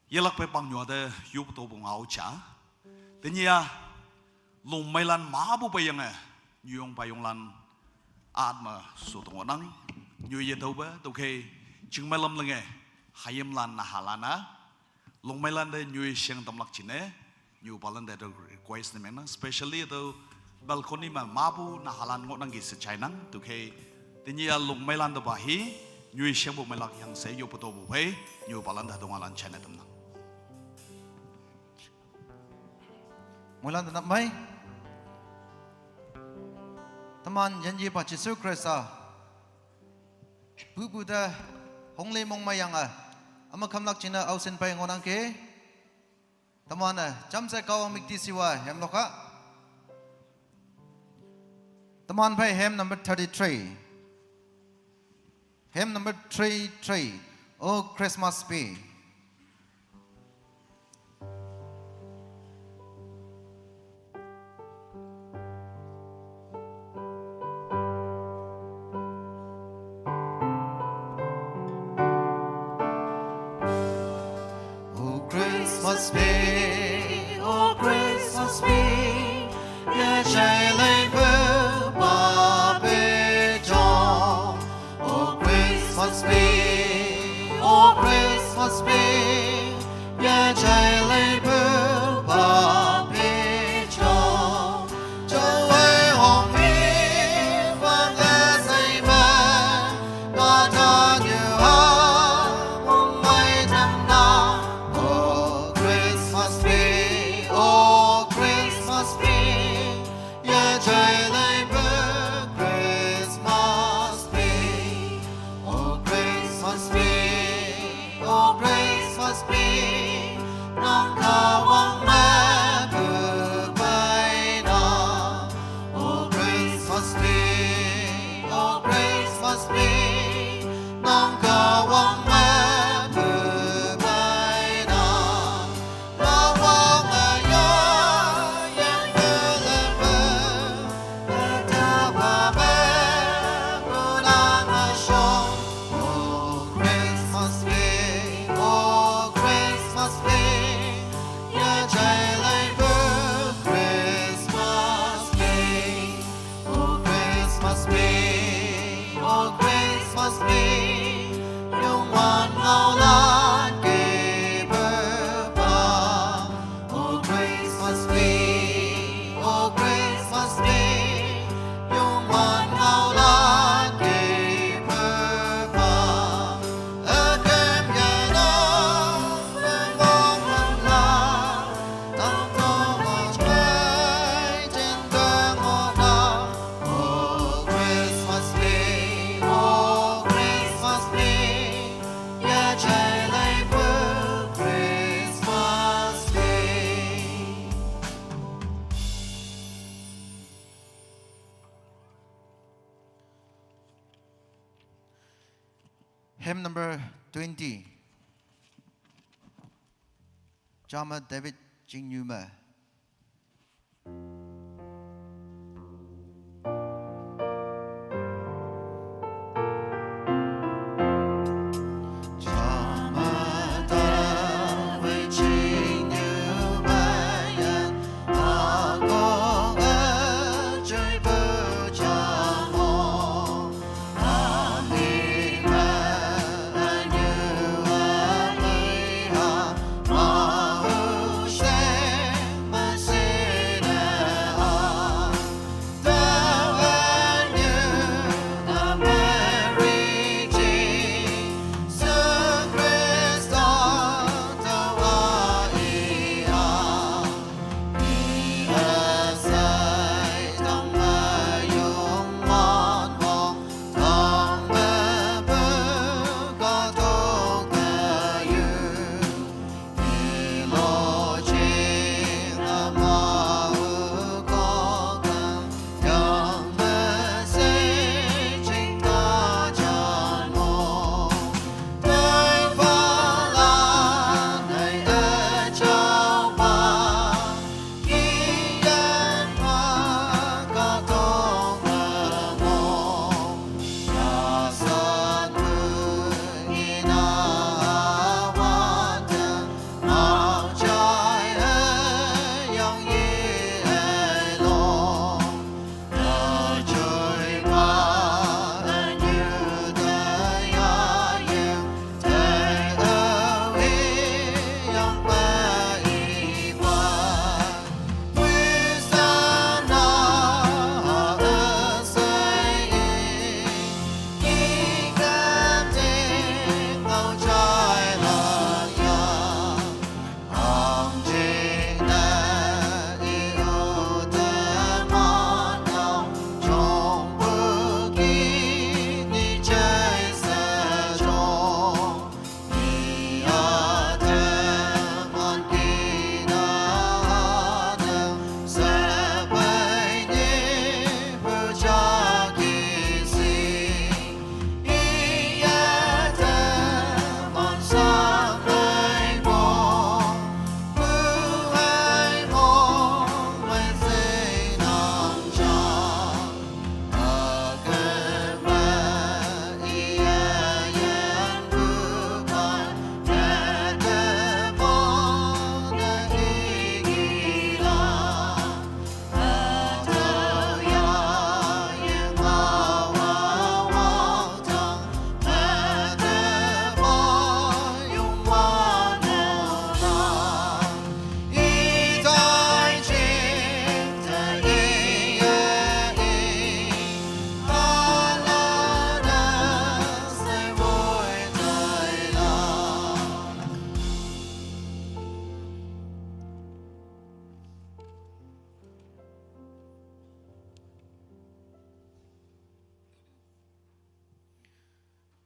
Yelak pe pang nyo de yup to bung au cha. Thế nhia lùng mây lan má bu bay yang nyong bay yong lan ad mà số tông nang như vậy đâu bé đâu khi chừng mây lâm lưng hayem lan na halana lùng mây lan de như siang tâm lắc chín như balan de request này nè especially đâu balcony mà má bu na halan ngọn nang ghi sẽ cháy nang đâu khi thế nhia lùng mây lan đâu bà hi như siang bu mây lắc yang sẽ yup to bu bay như balan de dong alan cháy nè tâm nang Mulan tanap may Taman yanji pa Jesu Krista Bubuda Hongle mong mayanga Ama kamlak china ausin pa ngonang ke Taman jamsa kawang mikti siwa hem loka Taman pa hem number 33 Hem number 33 Oh Christmas be Christmas be, oh Christmas be, yeah, chạy lấy bữa ba bê cho. Oh Christmas be, oh Christmas be, yeah, chạy lấy bữa ba bê cho. Cho ấy hồng hiến và nghe say mê, ta ta như hát mong mây thầm nào. Oh Christmas be, yeah, chạy lấy bữa Christmas be. Oh Christmas be, oh Christmas be, nắng cao vắng mẹ bữa bay nào. Oh Christmas be, oh Christmas be, nắng cao vắng mẹ bữa bay nào. Lao vang Hymn number 20 Jama David Jing Numa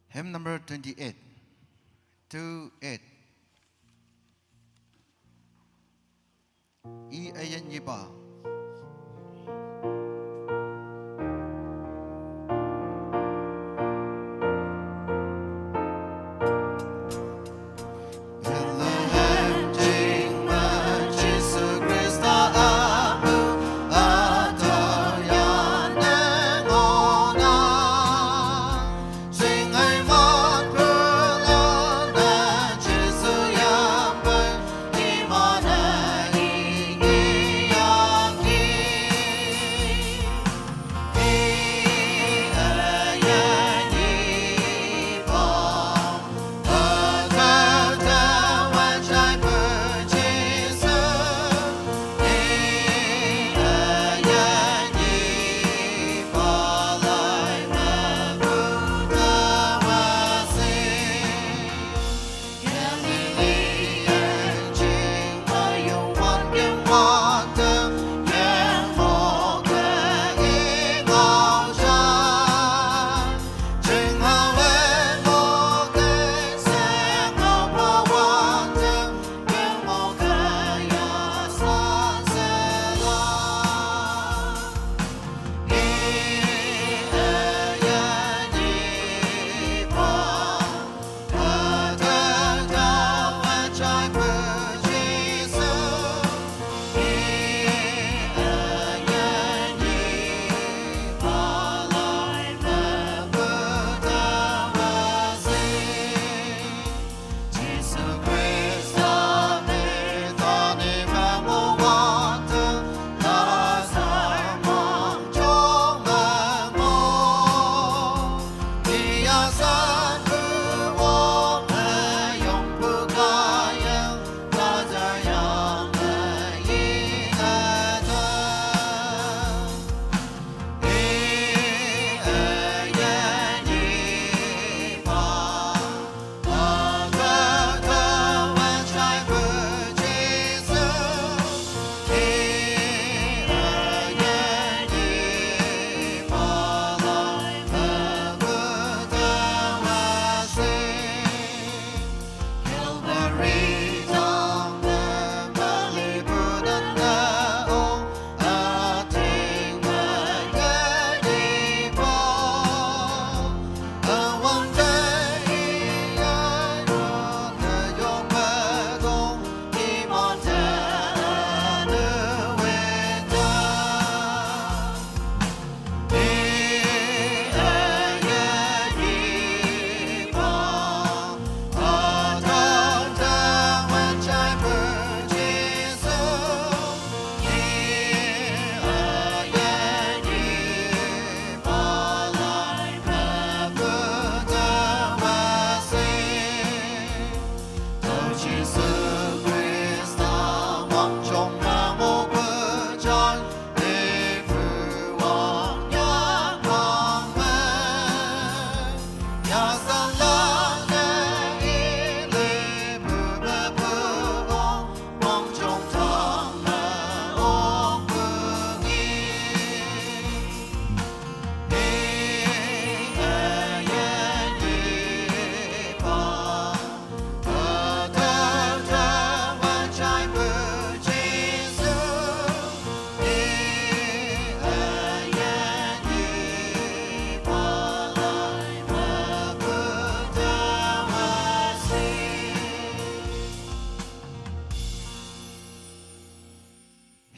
Hymn number 28. 28. E A N Y ba.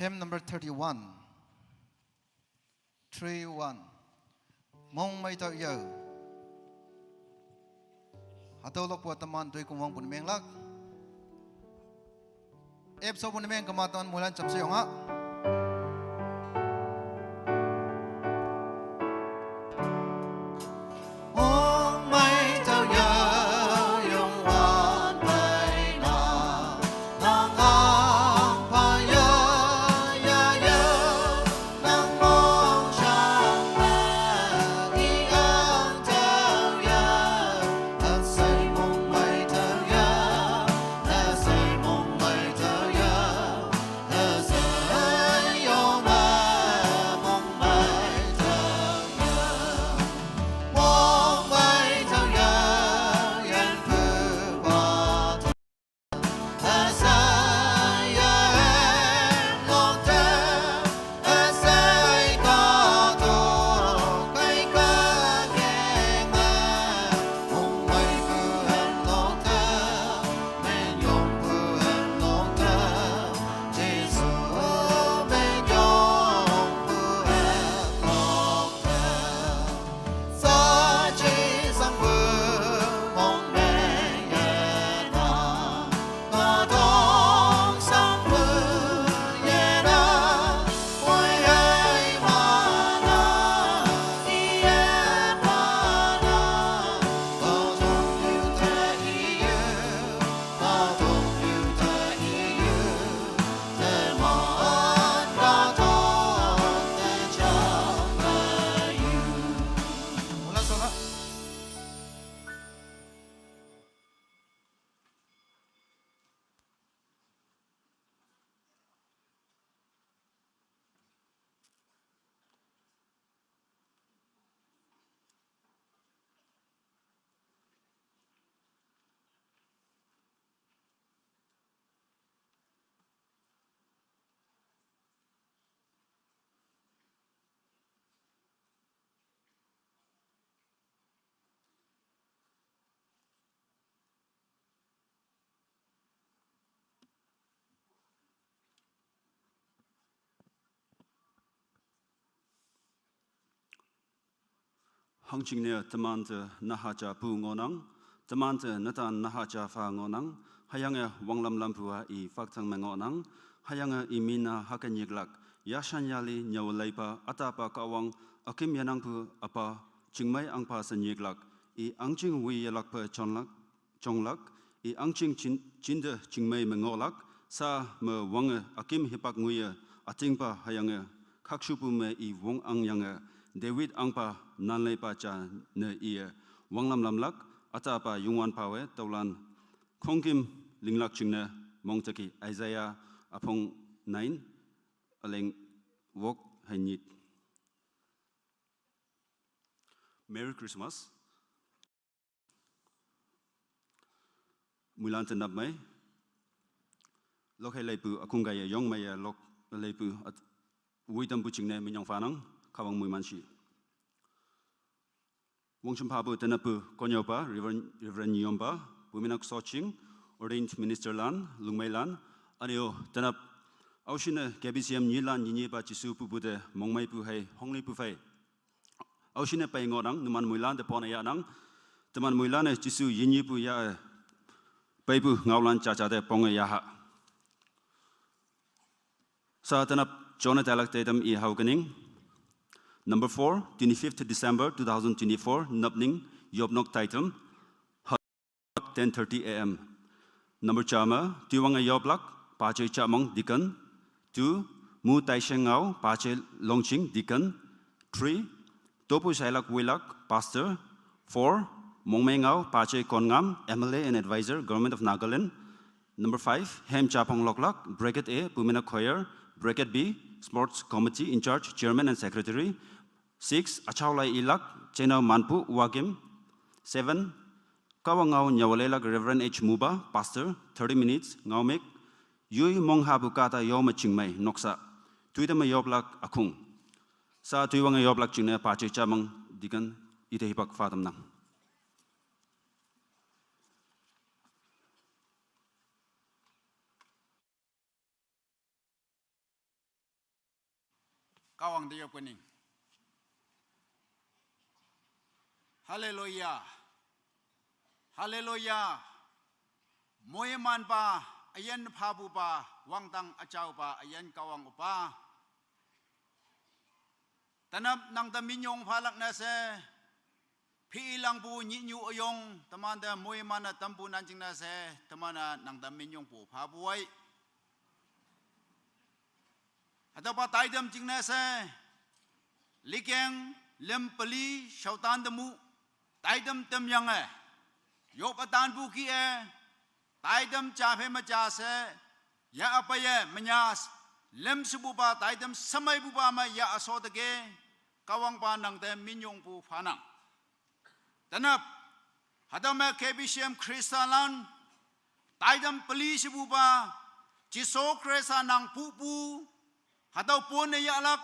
Hymn number 31. 3-1. Mong may tao yaw. Hatulok po taman tuy kumang punimeng lak. Ep so punimeng kamatan mulan cham sayo nga. Hãy subscribe cho kênh Ghiền Mì Gõ để không bỏ lỡ hangching tamante nahaja pu ngonang tamante natan nahaja fa ngonang hayanga wanglam lampua I faktang mengonang hayanga imina hakanyiglak yashanyali nyawlaipa atapa kawang akim yanangpu apa chingmai angpa sanyiglak I angching wi yalakpa chonglak I angching chinda chingmai mengolak sa me wange akim hipak nguya atingpa hayanga kakshupu me I wong angyanga David angpa nanleipa cha ne ia wanglam lamlak atapa yungwan pawe taulan kongkim linglak chingna mongtaki Isaiah apong 9 aleng wok hanyit. Merry Christmas. Mulan tenap mai lok hai leipu akung gaya yong mai lok leipu at uitam puchingne minyong fanang kawang mui mansi wong champabu tenapu konyopa Reverend Nyomba buminak soching ordained minister lan lungmai lan anio tenap aushine KBCM nilan yinyi ba chisu pu bude mongmai pu hai hongli pu fai aushine pai ngodang numan muilan de pon ya nang teman muilan chisu yinyi pu ya pai pu ngaulan cha cha de pong ya ha sa tenap Jonah Dalak Tatum I Haukening. Number 4, 25th December 2024, Nupning, Yobnok Titum, 10:30 a.m. Number Chama, Tiwanga Yoblak, Pache Chamong Deacon. 2, Mu Taishengao, Pache Longching Deacon. 3, Topu Shailak Wilak, Pastor. 4, Mongmengao, Pache Kongam, MLA and Advisor, Government of Nagaland. Number 5, Hem Chapong Loklak, Bracket A, Pumina Khoyer. Bracket B, Sports Committee in charge, Chairman and Secretary. 6, Achaulai Ilak, Chena Manpu, Wagim. 7, Kawangao Nyawalelak, Reverend H. Muba, Pastor, 30 minutes, Ngaumek. Yui Monghabukata Yoma Chingmai, Noksa. Tuitama Yoblak Akung. Sa Tuiwanga Yoblak Chingna, Pache Chamang, Digan, Itehipak Fatam Nang. Kawang dia kuning. Haleluya. Haleluya. Moyeman pa, ayan pabu pa, wangtang acaw pa, ayan kawang upa. Tanap nang daminyong falak na se, piilang po nyinyu oyong, tamanda moyeman na tampu nanjing na se, tamana nang daminyong po pabuay. Atau pa taidam jingna se likeng lempeli syautan demu taidam tem yang yo patan buki taidam cape maca se ya apa ya menyas lem sebupa taidam samai bupa ma ya asodege kawang panang tem minyong pu fanang tanap hadam KBCM Kristalan taidam peli sebupa ciso kresa nang pupu Hatau pun ya alak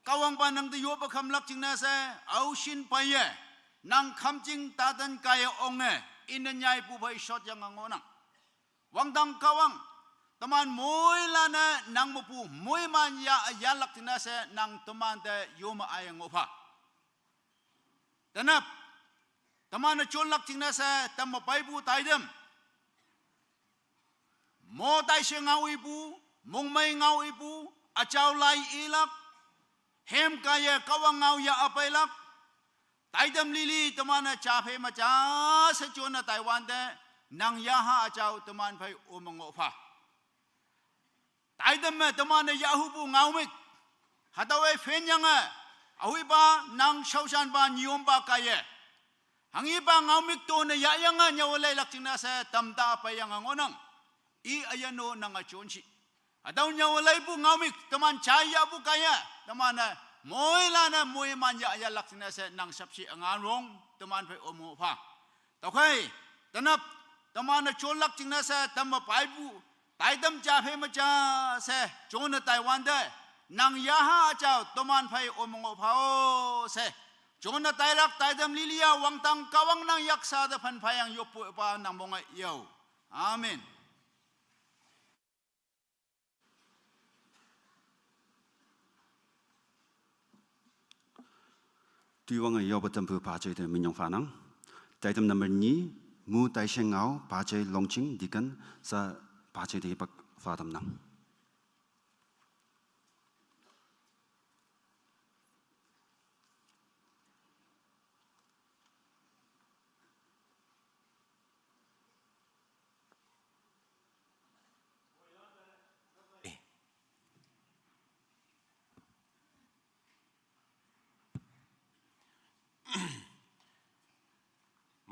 kawang panang tiyo pakamlak cing nase aushin paye nang kamcing tatan kaya onge inanyay pupay shot yang ngonang wangdang kawang teman moy lana nang mupu moy man ya yalak cing nase nang teman te yoma ayang opa tanap teman colak cing nase tamapay pu taidem mo tay siya ngaw ipu mong may ngaw ipu Acaw lai ilak, hem kaya kawang ngau ya apailak, taidam lili temana cape maca secuna Taiwan de nang yaha acaw teman pai umangofa. Taidam me temana yahubu ngaumik, hatawe fenyanga, awi ba nang shausan ba nyom ba kaya. Hangi ba ngaumik to na yayanga nyawalay lakcina sa tamda pa yang ngonang, I ayano nang achonsi. Atau nyawalay po ngamik, teman caya po kaya, teman moy lana moy manja ya laksina sa nang sapsi angarong, teman pa umupa. Okay, tanap, teman cholak cingna sa tamapay po, taidam cape maca sa chona Taiwan de, nang yaha acaw, teman pa umupa o sa chona tailak taidam lilia, wangtang kawang nang yaksa da panpayang yopo pa nang mga yaw. Amen. Tiwang ay yobatam pu pacay de minyong fanang. Item number 2, mu tai sheng ngao pacay longching dikan sa pacay de ipak fatam nang.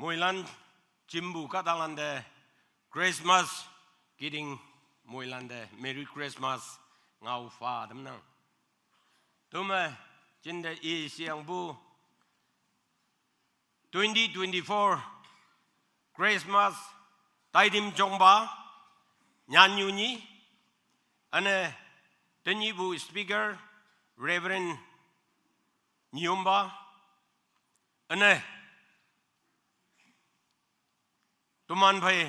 Moilan Jimbu Katalande Christmas kidding Moilande Merry Christmas ngau fa đâm năng Tume Jinde I Siang Bu 2024 Christmas Taidim Jongba Nyan Yu Nhi Ane Tenyi Bu Speaker Reverend Nyumba Ane Tuman phai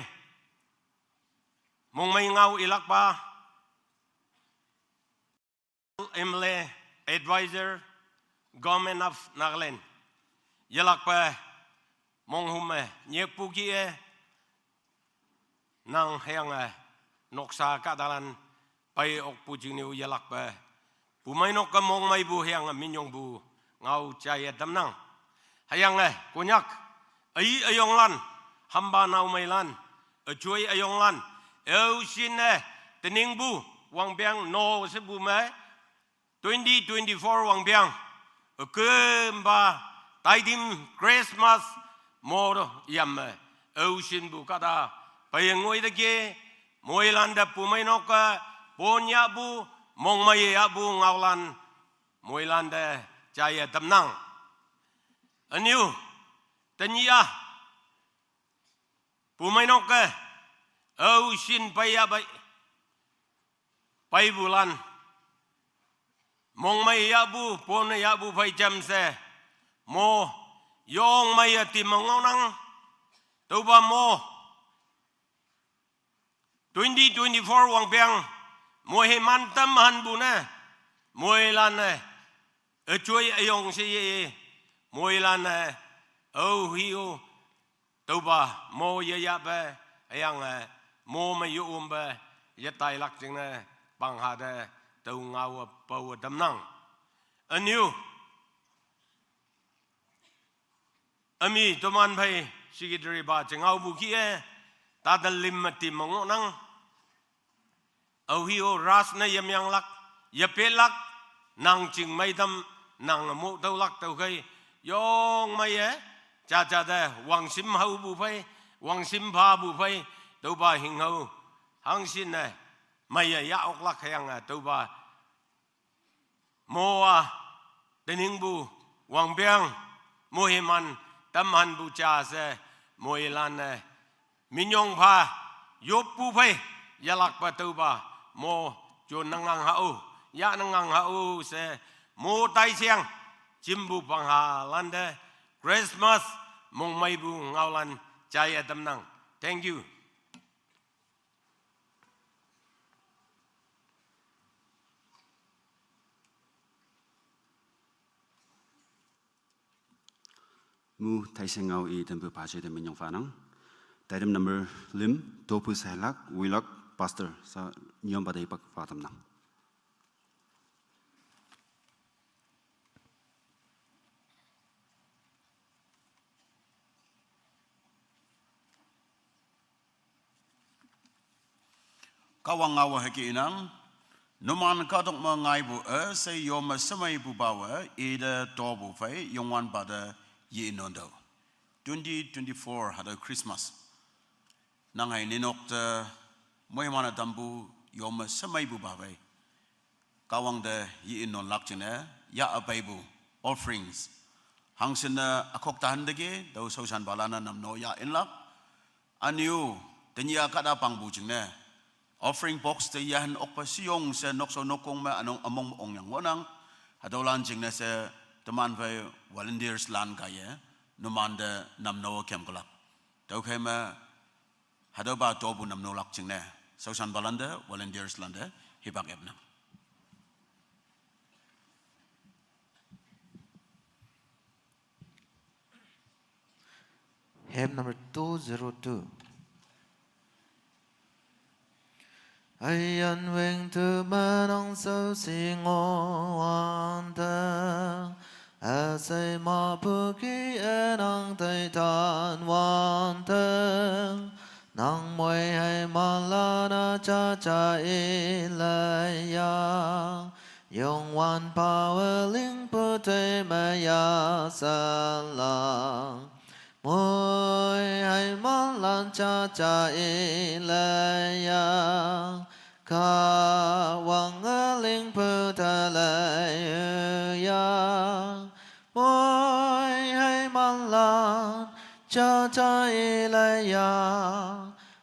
mong may ngau ilak pa MLA Advisor Government of Nagaland yalak pa mong hume nyek pugi nang hayang noksa kadalan pay ok pujing niu yalak pa pumay nok ka mong may bu hayang minyong bu ngau chaya damnang hayang kunyak ay ayong lan hamba nau mai lan chui ayong lan eu sin tening bu wang biang no se bu mai 2024 wang biang ke ba tai dim Christmas mor yam eu sin bu kada pai ngoi de ke moi lan da pu mai no ka ponya bu mong mai ya bu ngau lan moi lan da chaya tam nang aniu tanya Pumay nok ke, sin paya pay bulan, mong may yabu, pone yabu pay jam se, mo yong may timang nang, tuba mo 2024 wang piang, mo himantam han bu na, mo ilan chuy ayong si mo ilan hiu. Tuba mo ya be ayang mo ma yu be ya tai lak jing ne bang ha de tu ngau pau dam nang aniu ami toman phai secretary ba changau bu ki ta dal lim ti mong nang au hiu ras na yam yang lak ya pe lak nang ching mai dam nang mo tau lak tau kai yong mai cha de wang sim hau bu phai wang sim pha bu phai tau ba hing hau hang sin ne mai ya ok lak hayang tau ba mo tening bu wang biang mo himan tam han bu cha se mo ilan minyong pha yop bu phai yalak pa tau ba mo chon nangang hau ya nangang hau se mo tai siang jimbu pang ha lande Christmas mong may bu ngaulan chaya damnang. Thank you. Mu tai sheng ngao I tempu pacay de minyong fanang. Item number 5, topu sailak wilak pastor sa nyom pada ipak fatam nang. Kawang awa heki inang, numan katok mengai bu se yom semai bu bawa ida to bu fai yongwan pada ye inondo. 2024 hada Christmas. Nangai ninok te moi mana dambu yom semai bu bawa. Kawang de ye inon lakjene ya abai bu offerings. Hangsin akok tahan dege dau sausan balana nam no ya inlak. Aniu tenya kada pang bu jingne. Offering box te yahan okpa siyong se nokso nokong me anong among ong yang wanang hadolan jing na se teman vai volunteers lan kaya numan de nam no kem kolak tau khay me hadoba tobu nam no lak jing na sausan balanda volunteers lan de hibak ebna Hymn number 202. Ai ân vinh từ mơ nông sâu si ngô hoàn tơ a say ma pu ki e nang tây tan hoàn tơ nang môi hay ma la na cha cha i lai ya yong wan pa we ling pu te ma ya sa la môi hay ma lan cha cha i lai ya ca quang ngơ linh phu ta lai ya môi hay man lan cha cha i lai ya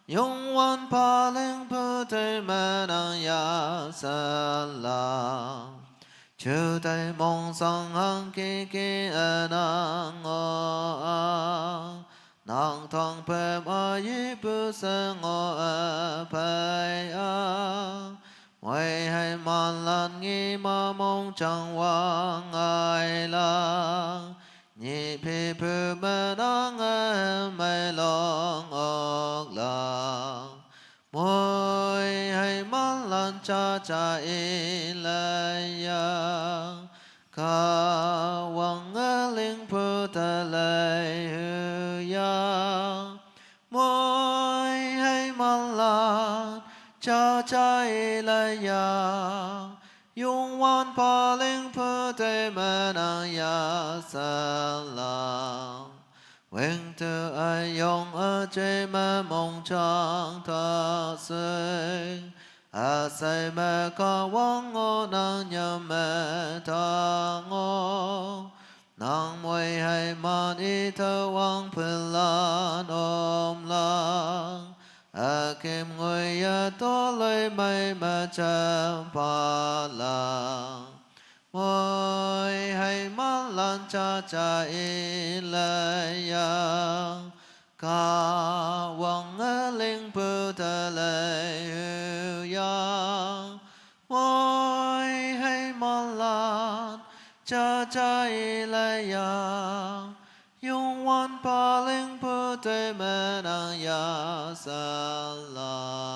yong wan pa linh phu te ma nang ya sa la chư tay mong sang hăng ki ki a nang o a nang thong phem a yi pu sa ngô a pai a ngoài hay man lan nghi ma mong chẳng wang ai la nhị phi pu ma nang a mai long ok la môi hay man lan cha cha i lai ya ca quang ngơ linh phu ta lai hư ya môi hay man lan cha cha i lai ya yung wan pa linh phu te ma nang ya sa la Nguyện từ ai yong ở trên ma mong chẳng thật sự a say ma ca wang ngô nang nhâm mê ta ngô nang môi hay man y thơ wang phên lan ôm lang a kim ngôi ya to lấy mây ma chăm pa lang môi hay man lan cha cha i lai ya ca quang ngơ linh phu ta lai hư ya môi hay man lan cha cha i lai ya yung wan pa linh phu te ma nang ya sa la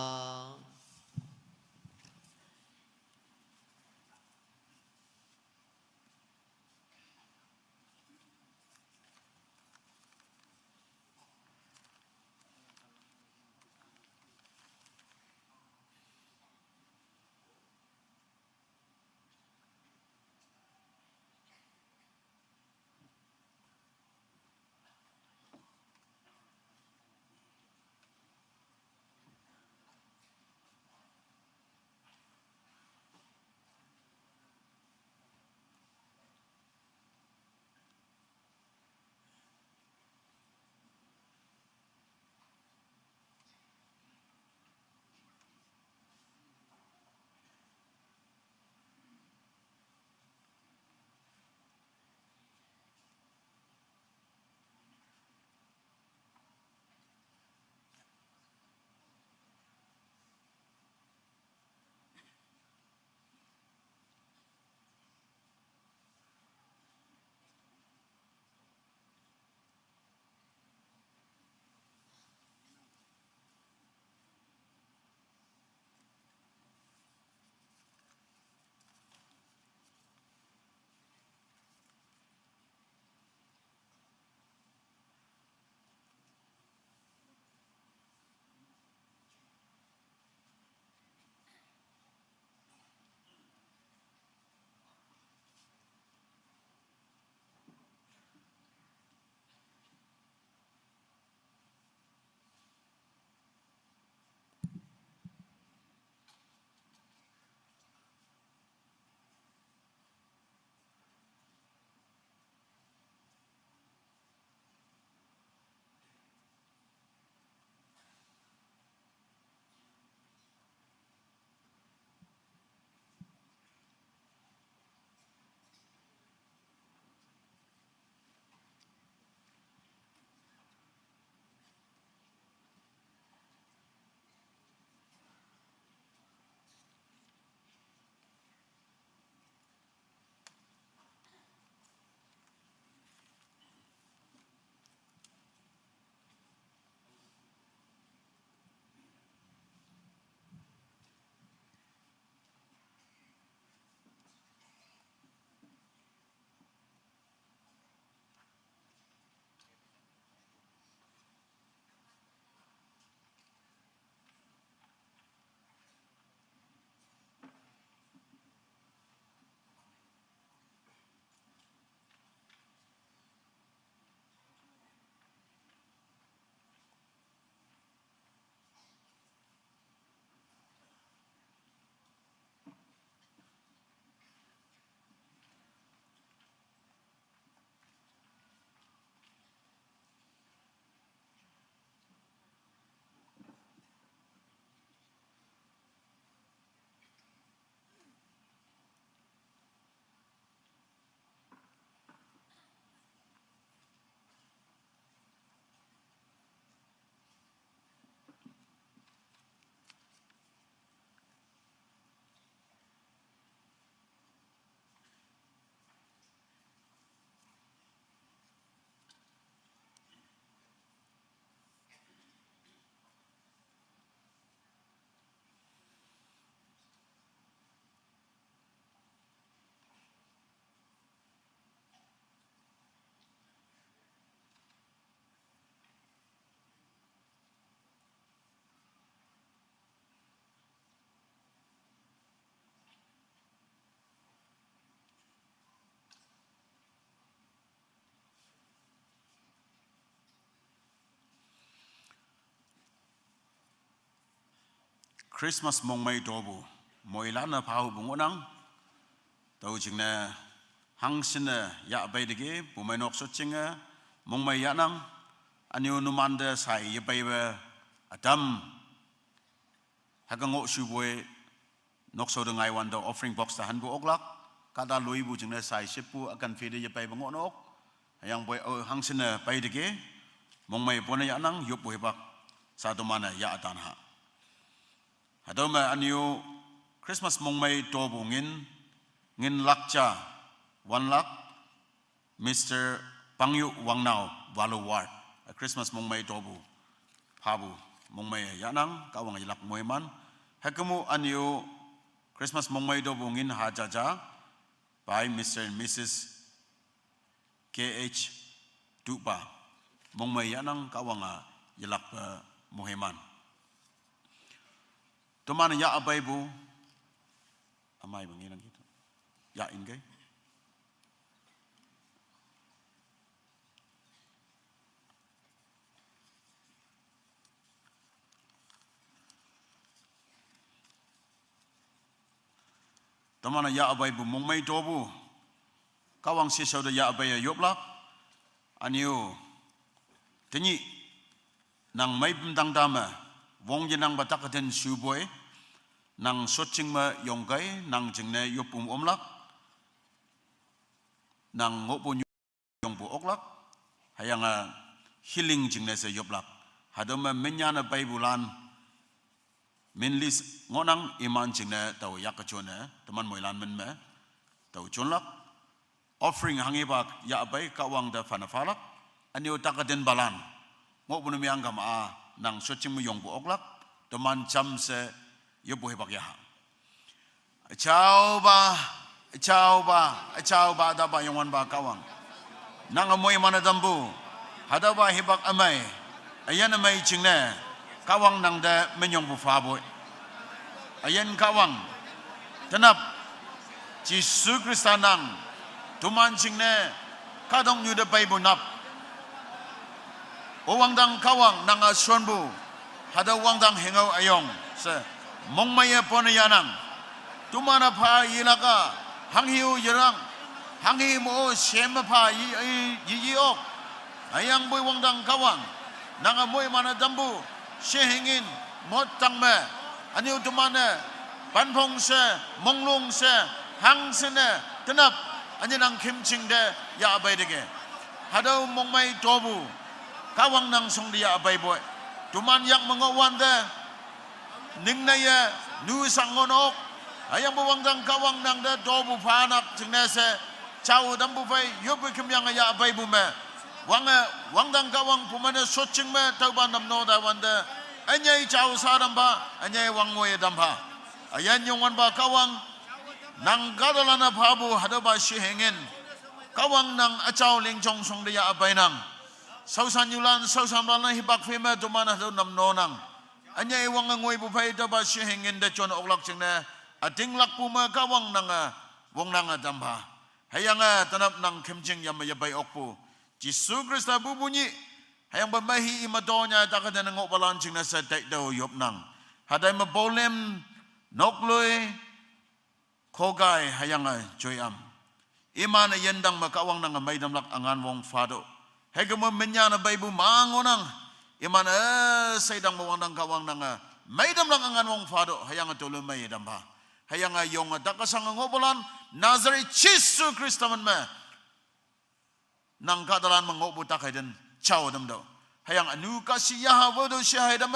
Christmas mong may tobu moi lana pau bungonang tau jingna hangsina ya bay dige bumai nok sochinga mong may yanang anyo numanda sai ya bay adam hagango shubwe nok so dengai wanda offering box tahan bu oklak kada lui bu jingna sai sepu akan fede ya bay bungonok yang boy hangsina bay dige mong may pona yanang yup bu hebak satu mana ya atanha hadoma anyo Christmas mong may tobu ngin lakcha 1 lakh Mr. Pangyu Wangnao Valuwar Christmas mong may tobu pabu mong may yanang kawang ilak moyman hekamu anyo Christmas mong may tobu ngin hajaja by Mr. and Mrs. KH Dupa mong may yanang kawang ilak moheman tuman ya abay bu amai mengilang gitu ya ingay tamana ya abay bu mong may tobu kawang sisaw da ya abay yoplak anyo tinyi nang may bintang dama wong jinang batakaten suboy nang soching ma yongkai nang jingne yopum omlak nang ngopo yongpo oklak hayanga healing jingne se yoplak hadoma menyana baibulan minlis ngonang iman jingne tau yakachone teman moilan menme tau chonlak offering hangibak ya abai kawang da fanafalak anyo takaden balan ngopo numiang kama nang soching ma yongpo oklak teman jam se yobo hebak ya. Ciao ba da ba yongwan ba kawang. Nang amoy mana dambu. Hada ba hebak amay. Ayan amay jingne. Kawang nang da menyong bu faboy. Ayan kawang. Tenap. Jisu Kristanang. Tuman jingne. Kadong nyuda baibu nap. Owang dang kawang nang asonbu. Hada wang dang hengau ayong. Se. Mong maya pona yanang tumana pa yilaka hanghiu yerang hanghi mo shema pa yiok ayang boy wangdang kawang nanga moy mana dambu shehingin mot tangme aniu tumana panpong se monglong se hangsene tenap anyanang kimchingde ya abay dege hadaw mong may tobu kawang nang song dia abay boy tuman yak mengawan de ningnaya nu sangonok ayang buwangdang kawang nang da dobu panak jingnese chau dambu pai yobu kimyang ya bai bume wangdang kawang pumane soching me tauban namno da wanda anyai chau saramba anyai wangmoy damba ayan yongwan ba kawang nang gadalana phabu hadaba shihengin kawang nang achau lingchong song de ya bai nang sausan yulan sausan balna hibak feme dumana do namno nang anya iwang ngoy bu pai da ba shehengin da chon oklak chingna ating lak pu ma kawang nang wong nang damba hayanga tanap nang khemjing yam ya bai okpu Jisu Krista bu bunyi hayang ba mahi imadonya ta ka nang opalan chingna sa dai do yop nang hadai ma bolem nokloi khogai hayanga joyam imana yendang ma kawang nang mai dam lak angan wong fado hegemo menyana bai bu mangonang iman saydang mawandang kawang nanga maidam lang angan wong fado hayang tulo maidam ba hayang yong dakasang ngobolan Nazareth Jisu Kristo man me nang kadalan mangobo takayden chaw dam do hayang anu kasiya wodo siya dam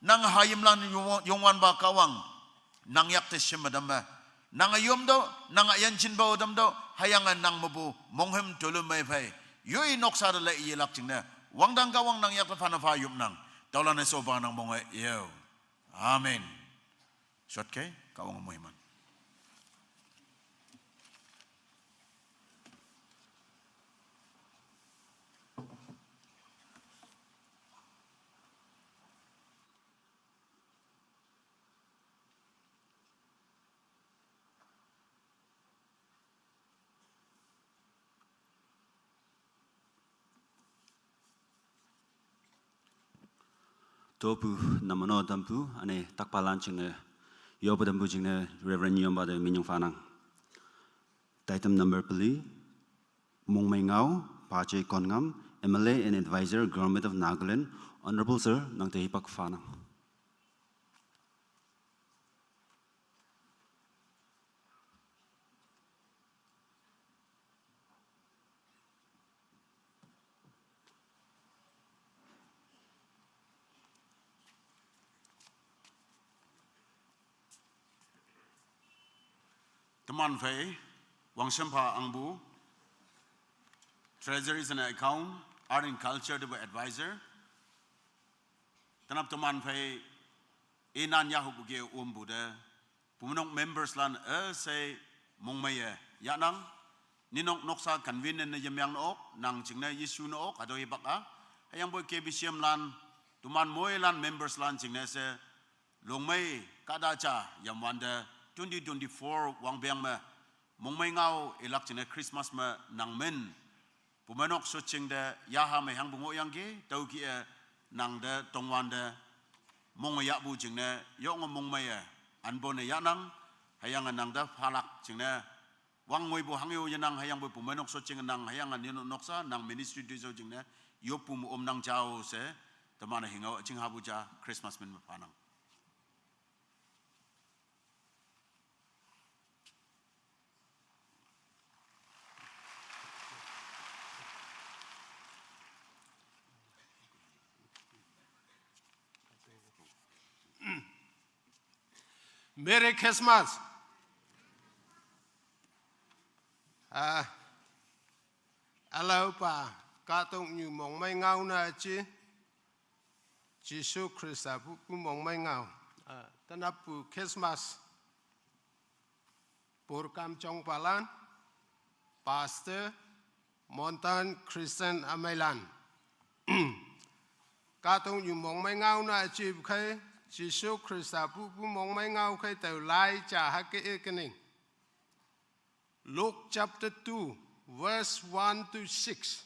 nang hayim lan yongwan ba kawang nang yakte simadam nang ayom do nang yanchin ba dam do hayang nang mabu monghem tulo may pay yoi noksa la iyelak chingna wangdang kawang nang yak fana fa yup nang taulan so ba nang mong yo amen shot ke kawang mo iman topu namano dampu ane takpalan chingne yoba dampu chingne Reverend Yomba de Minyong Fanang. Item number pili Mong Mai Ngau Pache Kongam MLA and Advisor Government of Nagaland Honorable Sir Nang Tehipak Fanang. Teman Fei, Wang Shempa Angbu, Treasuries and Account, Art and Culture Advisor. Tanap Teman Fei, Inan Yahubuge Umbude, Pumunok members lan say Mongmaye, Yanang, Ninok Noksa convenient Yamyang Ok, Nang Chingna Yisu no Ok, Adoi Baka, Hayang Boy KBCM lan, Tuman Moylan members lan Chingnese, Longmay, Kadacha, Yamwanda, 2024 Wang Biang me Mong Mai Ngau elak chine Christmas me nang men pumanok so ching de yaha me hang bungo yang ge tau ki nang de tongwan de mong ya bu ching ne yo ngom mong mai anbon ne ya nang hayang nang da phalak ching ne wang ngoi bu hang yo yanang hayang bu pumanok so ching nang hayang an no noksa nang ministry du so ching ne yo pum nang chao se tamana hingau ching habu ja Christmas men me panang. Merry Christmas. Hello pa, katong như Mong Mai Ngau na chi. Jesus Christ pu Mong Mai Ngau. Tanap pu Christmas. Por Kam Chong Palan, Pastor Montan Christian Amailan. Katong như Mong Mai Ngau na chi khay Jesus Christ pu Mong Mai Ngau khay tàu lai cha ha ke ekening. Luke chapter 2 verse 1 to 6.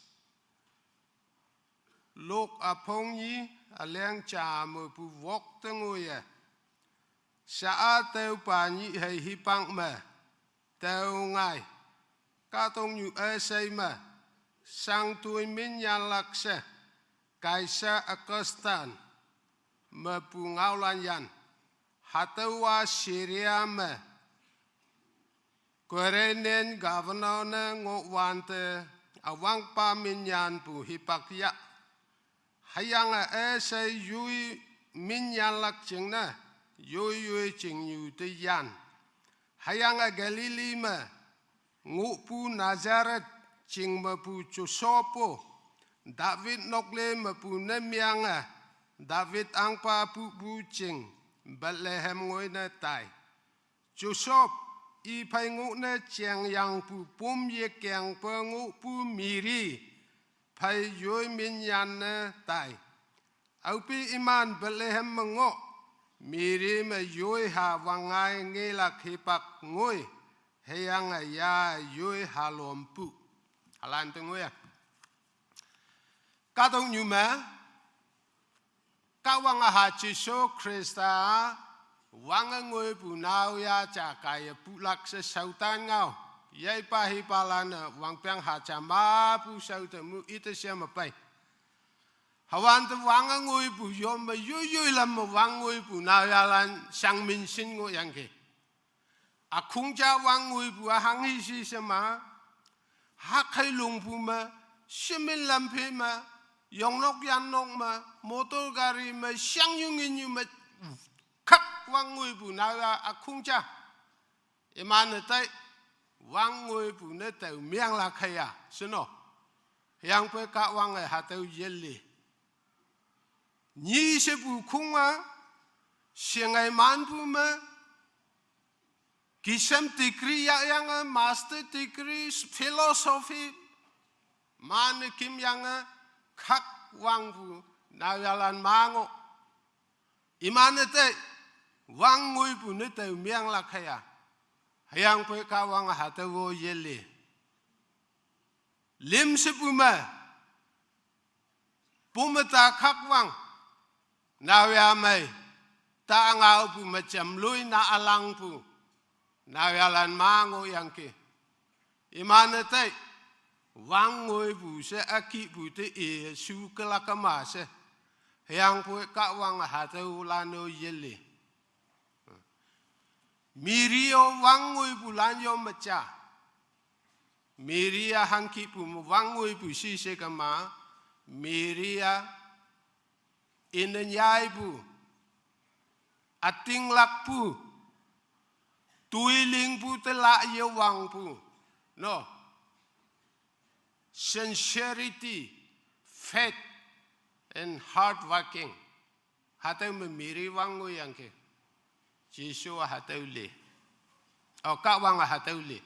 Luke apong yi aleng cha mo pu wok tengoye. Sa tàu pa nyi hay hipang me. Tàu ngai. Katong như say me. Sang tui min yan lakse. Kaisa Augustan. Me pu ngau lan yan. Hatawa Syria me. Korenen governor ne ngok wante awang pa minyan pu hipakya. Hayang say yui minyan lak ching na. Yui ching yu te yan. Hayang Galili me. Ngok pu Nazareth ching me pu Chusopo. David nokle me pu nemyang David ang pa pu ching. Bethlehem ngoi na tai. Joseph i pai ngụ na chiang yang pu pum ye kyang pa ngụ pu miri. Pai yoi min yan na tai. Au pi iman Bethlehem ngọ. Miri me yoi ha wangai nge lak hipak ngoi. Hayang ya yoi ha lom pu. Halan tu ngoi ya. Katong nyu ma. Kawang ha Jesu Krista wang ngoi pu nau ya cha kai pu lak se sautan ngau yai pa hi palan wang piang ha cha ma pu sau te mu ite sia ma pai hawan te wang ngoi pu yom ma yu lam wang ngoi pu nau ya lan sang min sin ngo yang ke a khung cha wang ngoi pu hang hi si se ma ha khai lung pu ma simin lam phe ma yong nok yan nok ma motor gari ma sang yung in ma khắc wang ngồi bù na ra a khung cha iman ne tai wang ngồi bù ne tàu miang la khaya sino yang pe ka wang ha tàu yelle ni se bù khung a siangai man pu ma kisam degree yang master degree philosophy man kim yang khắc wang pu na yalan mango iman ne tai wang ngui pu ne tàu miang la khaya hayang pe ka wang ha ta wo yele lim se pu ma ta khak wang nào ya mày ta ngao pu mà chấm lui na alang pu nào ya lan ma ngô yang ke imane tay wang ngôi pu se aki pu te e su kala kama se yang pu ka wang ha te ulano yele mirio wang ngôi pu lan yo macha miria hangki pu wang ngôi pu si se kama miria inanyai pu ating lak pu tuiling pu te la ye wang pu no sincerity faith and hard working hatau me miri wang ngôi yang ke Jisu hatau le o ka wang hatau le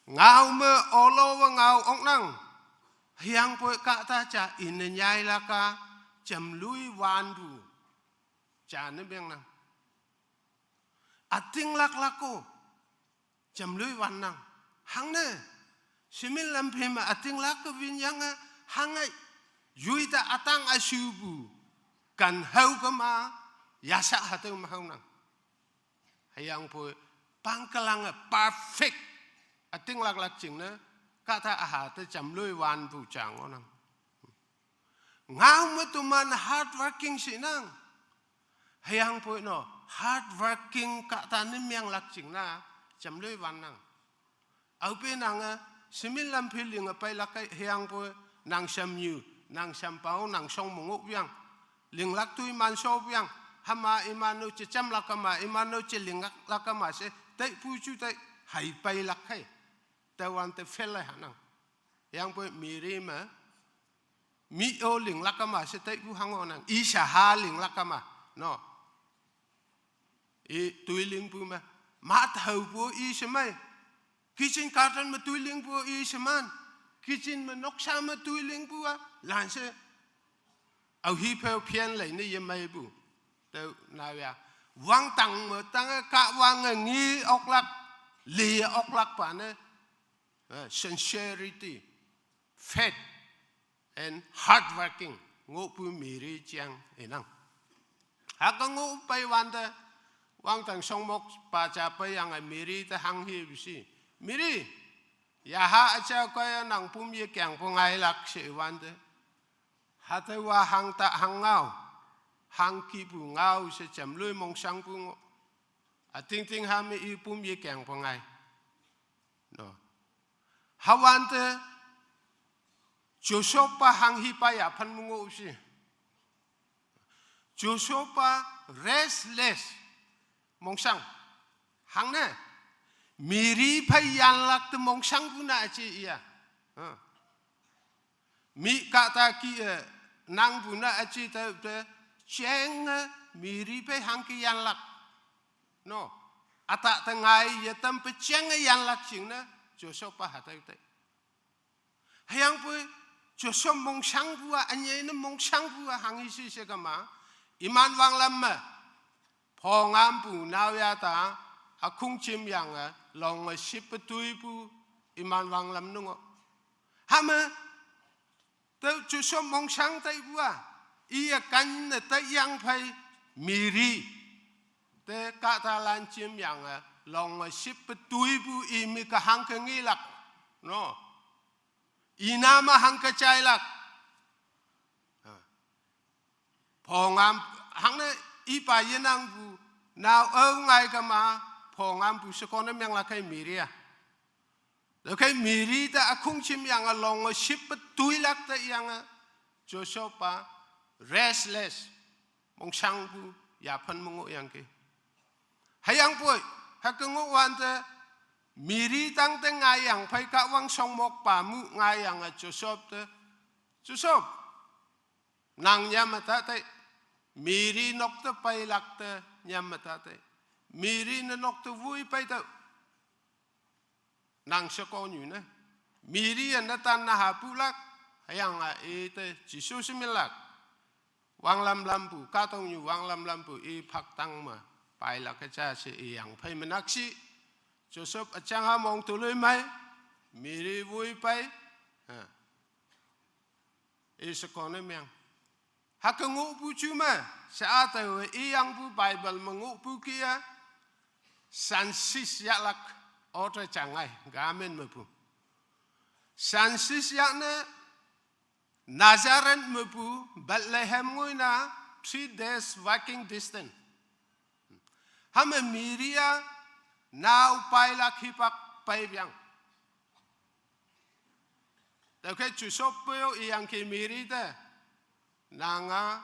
ngau me olo ngau ong nang hiang po ka ta cha inanyai la ka cham lui wan bu cha ne beng nang ating lak lako cham lui wan nang hang ne simil lam phema ating lak ka vin yang hangai yui ta atang asubu kan hau ka ma yasa hatu ma hau nang hiang po pangkalang perfect ating lak lak ching ne ka ta aha te cham lui wan bu chang nang ngau me tu man hard working si nang hiang po no hard working ka ta nim yang lak ching na cham lui wan nang au pe nang simil lam philing pai lak hiang po nang sam yu nang sam pau nang song mongok yang ling lak tui man so yang hama imanu che cham lak ma imanu che ling lak ma se tai pu chu tai hai pai lak hai ta wan te fel lai hanang yang po mi ri ma mi o ling lak ma se tai pu hang onang i sha ha ling lak ma no i tui ling pu ma ma thau pu i se mai kitchen carton ma tui ling pu i se man kitchen ma nok sa ma tui ling pu lan se au hi pe pian lai ni ye mai bu te na ya wang tang ma tang ka wang ngi ok lak li ok lak pa ne sincerity faith and hard working ngô pu mi ri chiang enang ha ka ngô pai wan ta wang tang song mok pa cha pa yang ai mi ri ta hang hi bi si mi ri ya ha cha ko nang pum ye kyang po ngai lak se wan ta ha ta wa hang ta hang ngao hang ki pu ngao se cham lui mong sang pu ngo a ting ting ha mi i pum ye kyang po ngai no Hawante Josopa hang hipaya pan mungo usi Josopa restless mongsang hang ne miri payan lak te mongsang puna aci iya mi kata ki nang puna aci te cheng miri pe hang ki yan lak no ata tengai ya tempe cheng yan lak ching na Joseph pa hatay tay. Hayang po Joseph mong sang buwa anya ina mong sang buwa hangi si siya kama iman wang lamma pongam pu naw yata akung chim yang long ship tui pu iman wang lam nungo hama te Joseph mong sang tay buwa iya kan na tay yang pay miri te katalan chim yang long ship tui pu imi ka hang ka ngilak no inama hang ka chailak pongam hang na ipa yenang bu now ngai ka ma pongam bu sekone yang lakai miria lakai miri ta akung chim yang long ship tui lak ta yang Joshua restless mong sang bu yapan mungo yang ke hayang poi hakengu wante miri tang te ngayang pai ka wang song mok pa mu ngayang Joseph te Joseph nang nyamata te miri nok te pai lak te nyamata te miri na nok te vui pai te nang seko nyu ne miri na tan na ha pu lak hayang e te jisu similak wang lam lampu ka tong nyu wang lam lampu e phak tang ma pai la ka cha se yang phai manaksi Joseph achang ha mong tuloi mai miri vui pai e se kone myang hakengu pu cuma saat yang pu Bible mengu pu kia sansis yaklak otra cangai gamen mepu sansis yakna Nazareth mepu Bethlehem ngoina 3 days walking distance hame miria now pailak hipak paibyang okay chusopyo iyang kimiri te nanga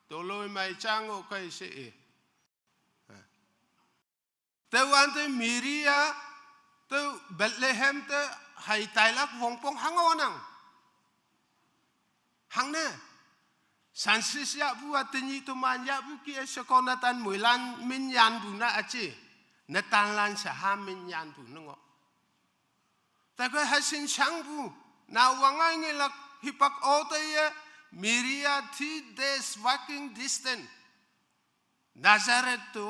toloy mai chango kai se te wante miria te Bethlehem te hai tailak wongpong hangonang hangne sansis ya buat tenyi tu manja buki sekonatan mulan minyan buna aci netan lan saham minyan bu nengo tapi hasin changbu na wangai ngelak hipak otaya miria 3 days walking distance Nazareth tu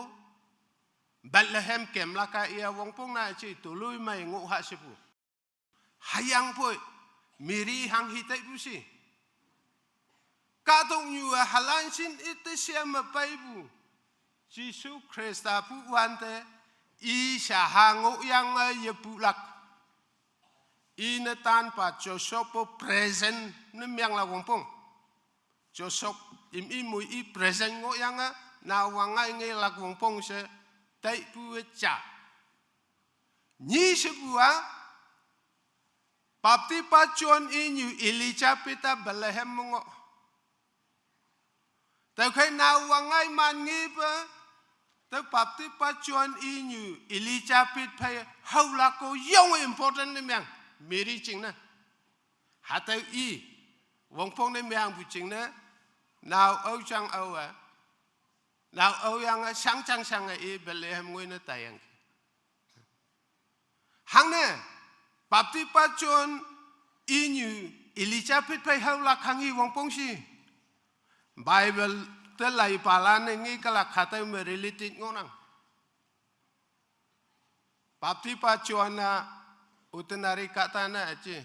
Bethlehem kemlaka ia wongpong na aci tului mai ngu hak sepu hayang poi miri hang hitai busi katong nyua halansin itu siapa paibu Yesus Kristus pu wante i sahango yang yepulak ina tanpa Joseph present nemyang la wongpong Joseph imu i present ngo yang na wangai nge la wongpong se tai pu cha ni sebuah bapti pacuan inyu Elijah pita Bethlehem mengo tau kai na wangai mangi pa tau bapti pacuan inyu Elijah pit pai haulako yang important nemyang meri cing na hatau i wongpong nemyang bu cing na now au chang au now au yang sang chang sang i Bethlehem ngoi na tayang hangne bapti pacuan inyu Elijah pit pai haulak hangi wongpong si Bible telai palan ngi kala kata merelitik ngonang bapti pacuana utenari katana aje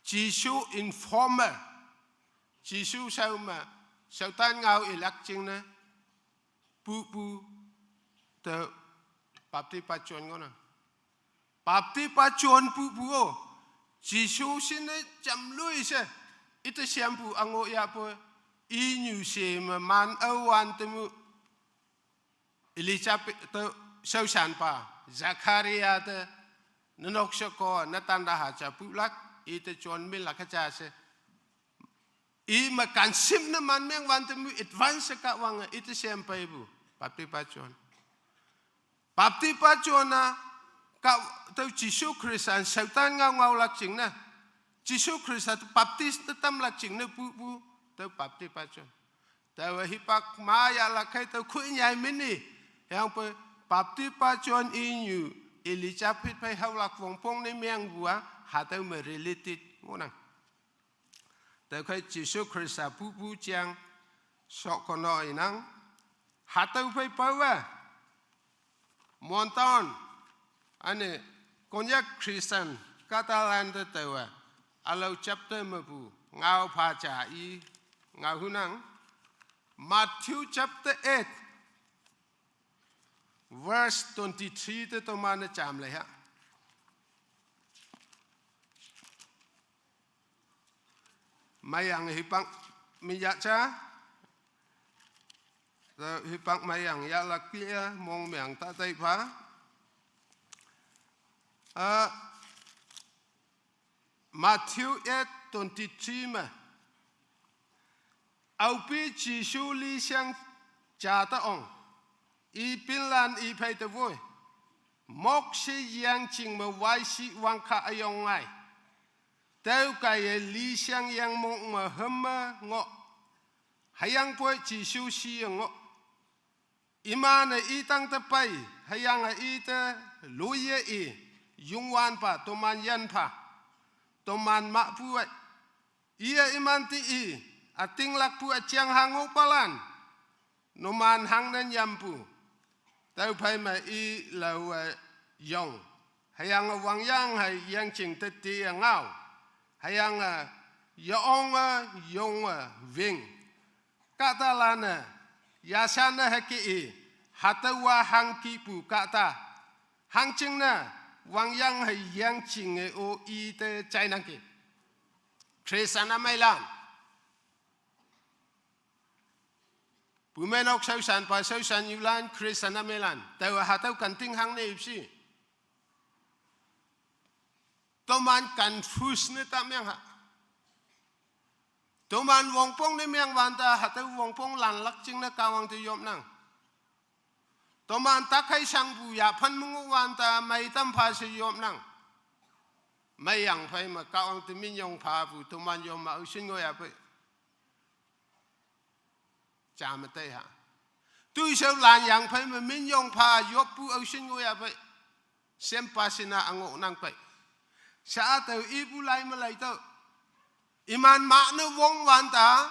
Jisu informer Jisu sauma sautan ngau ilak cingna pu te bapti pacuan ngonang bapti pacuan pu Jisu sine jam lui se itu siampu ango ya po inyu se man awan temu Elijah te sausan pa Zakaria te nenok soko natanda haja pulak itu John mil lakaja se i makan sim na man meng wan temu advance ka wang itu siampa ibu bapti pacuan na ka tau Jisu Kristus sautan ngau lak cing na Jisu Kristus baptis tetam lak cing na pu tau bapti pacuan tau hipak maya lakai tau kuinyai mini yang pe bapti pacuan inyu Elijah pit pai haulak wongpong ni miang bua hatau merelitit ngonang tau kai Jisu Kristus pu jang sok kono inang hatau pai pawa monton ane konyak Kristen katalan te tawa alau chapter mabu ngau paca i ngau hunang Matthew chapter 8 verse 23 te to mana cham le ha mayang hipang minyak cha hipang mayang ya lakia mong myang ta tai pha Matthew 8:23 mà au pi chỉ su li sang cha ta ong i pin lan i phai ta voi mok si yang ching ma wai si wang kha ayong ngai teu kai li sang yang mong ma hama ngo hayang poi chỉ su si ngo imana i tang ta pai hayang i ta luye i yung wan pa toman yan pa toman mak puat ia iman ti i ating lak pu chiang hangu palan noman hang nan yampu tau pai ma i lau yong hayang wang yang hay yang ching te ti ngao hayang yong yong ving kata lana yasana haki hatawa hangki pu kata hangching na wang yang hai yang ching o i te chai nang ki Krisana mailan Pumenok sausan pa sausan yulan Krisana mailan tawa hatau kanting hang ne ipsi Toman confuse ne tam yang ha Toman wong pong ne miang wanta hatau wong pong lan lak ching na kawang tu yom nang Toman takai sang bu ya pan mungu wanta mai tam pa se yom nang mai yang phai ma kawang tu min yong pa bu toman yom ma usin ngo ya pe cha ma te ha tu seu lan yang phai ma min yong pa yop pu usin ngo ya pe sem pa sina ango nang pe sa tau ibu lai ma lai tau iman ma ne wong wan ta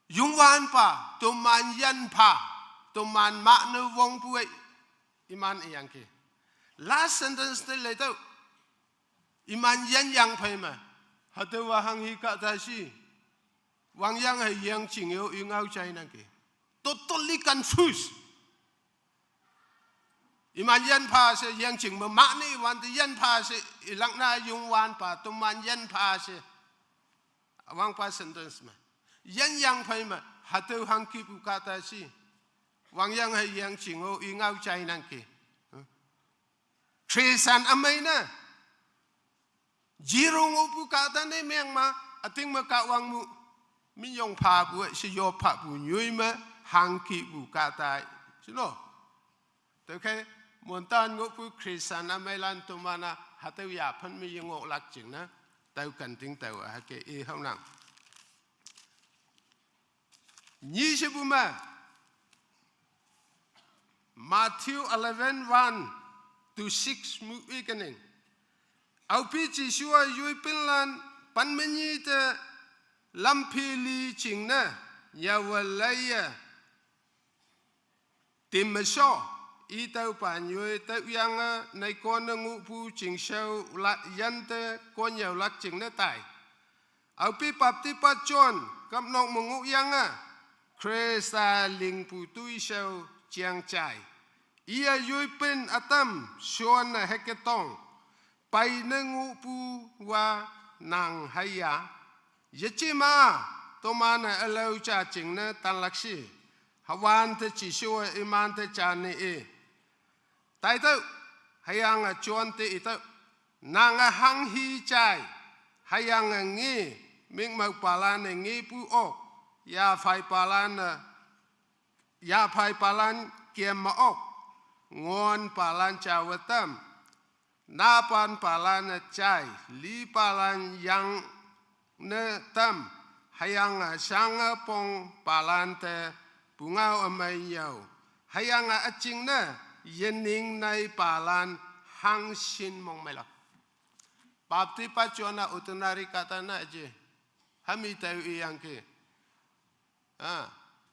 yung wan pa to man yan pa to man ma ne wong pu iman yang ke last sentence te lai tau iman yan yang pai ma ha te wa hang hi ka ta si wang yang hai yang ching yo yu ngau chai nang ke totally confused Iman yan pa se yang ching ma ma ni wan te yan pa se ilang na yung wan pa to man yan pa se wang pa sentence ma yan yang pai ma hatu hang ki pu kata si wang yang hai yang ching o i ngau chai nang ki Trisan amai na jirong o pu kata ne meng ma ating ma ka wang mu min yong pa pu si yo pa pu nyui ma hang ki pu kata si lo to ke mon tan ngo pu Trisan amai lan to mana hatu ya phan mi yong o lak ching na tao cần tiếng tao à cái y không nào nhị sẽ bù mà Matthew 11:1 to 6 mu weekending au pi chỉ xua yui pin lan pan men nhị te lam pi li ching na ya walaya tim mà so y tao pan yui tao yang nay con ngũ pu ching sâu lát yan te con nhiều lát ching na tai au pi pap ti pa chon kap nok ngũ yang Kresa ling pu tui sâu chiang chai ia yui pen atam suan na heketong pai na ngũ pu wa nang haya yechima to mana alau cha ching na tan laksi hawan te chi sua iman te cha ni tai tau hayang a chuan te itau nang a hang hi chai hayang a ngi ming mau palan ngi pu ok ya phai palan kiem ma ok ngon palan chawatam na pan palan chai li palan yang ne tam hayang a sang a pong palan te pungao amai yau hayang a aching na yening nai palan hang sin mong melak bapti pa chona utunari kata na je hami tayo iyang ke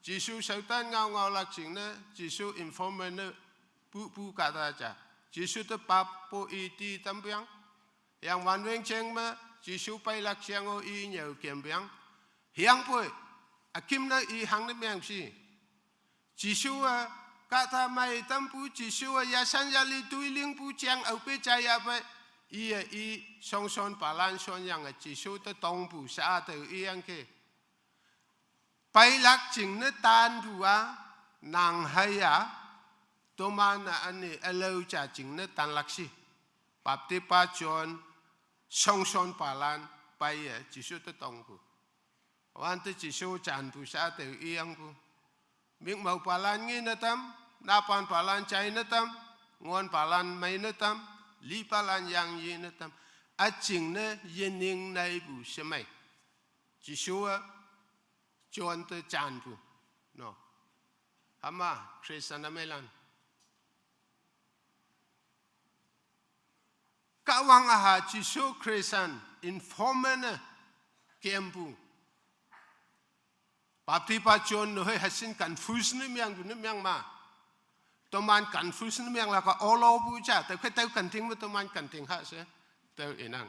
Jisu sautan ngau lak ching na Jisu informer na pu kata cha Jisu te papo iti tampiang yang wan weng cheng ma Jisu pai lak chiang o i nyau kiem piang hiang poi akim na i hang na miang si Jisu kata mai tampu Jisu ya san ya li tuiling pu chiang au pe cha ya pe i song son palan son yang Jisu te tong pu sa te i yang ke pai lak ching na tan bua nang haya to mana ani alau cha ching na tan lak si pap te pa chon song son palan pai Jisu te tong pu wan te Jisu chan pu sa te i yang pu ming mau palan ngi na tam na pan palan chai na tam ngon palan mai na tam li palan yang yi na tam a ching na yening nai bu semai Jisu chuan te chan pu no hama Krisana melan kawang aha Jisu Krisan informer kempu bapti pa chon no hasin confuse ni miang ma to man confuse ni miang la ka olo bu cha te khe te kan ting to man kan ting ha se te inang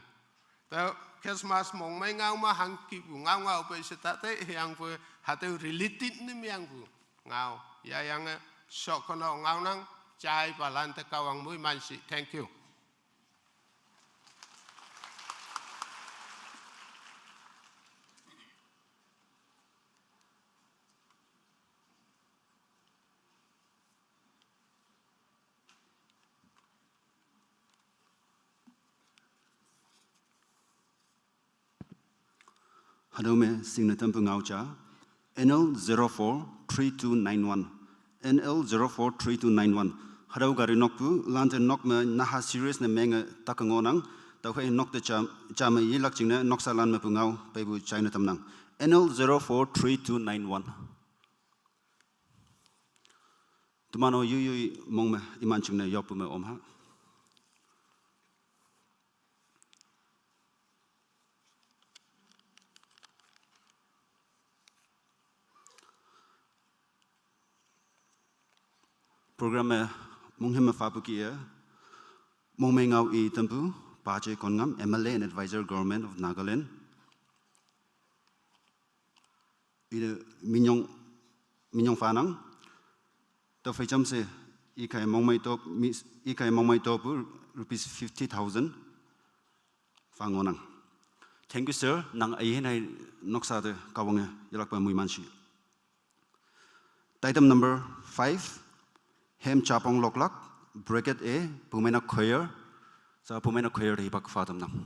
Tao Christmas mong may ngau ma hang ki bu ngau ngau pe se ta te yang pu ha te related ni yang bu ngau ya yang sok kono ngau nang chai balan te kawang mui man si. Thank you. Hadome signatum pungaucha NL 043291 NL 043291 Hadau gari nokpu lante nokma naha serious na menga takangonang tau hai nok te chama yilak chingna noksalan me pungau paibu China tamnang NL 043291 Tumano yu mongma iman chingna yopu me omha Program munghem fabukia mongmengau I tempu paje kongam MLA and Advisor Government of Nagaland ide minyong fanang to fecham se ikai mongmai top rupees 50,000 fangonang. Thank you sir nang ayenai noksa de kawang yalakpa muimanshi. Item number 5 Hem chapong loklak bracket A pumena khoyer sa pumena khoyer hi bak fatam nang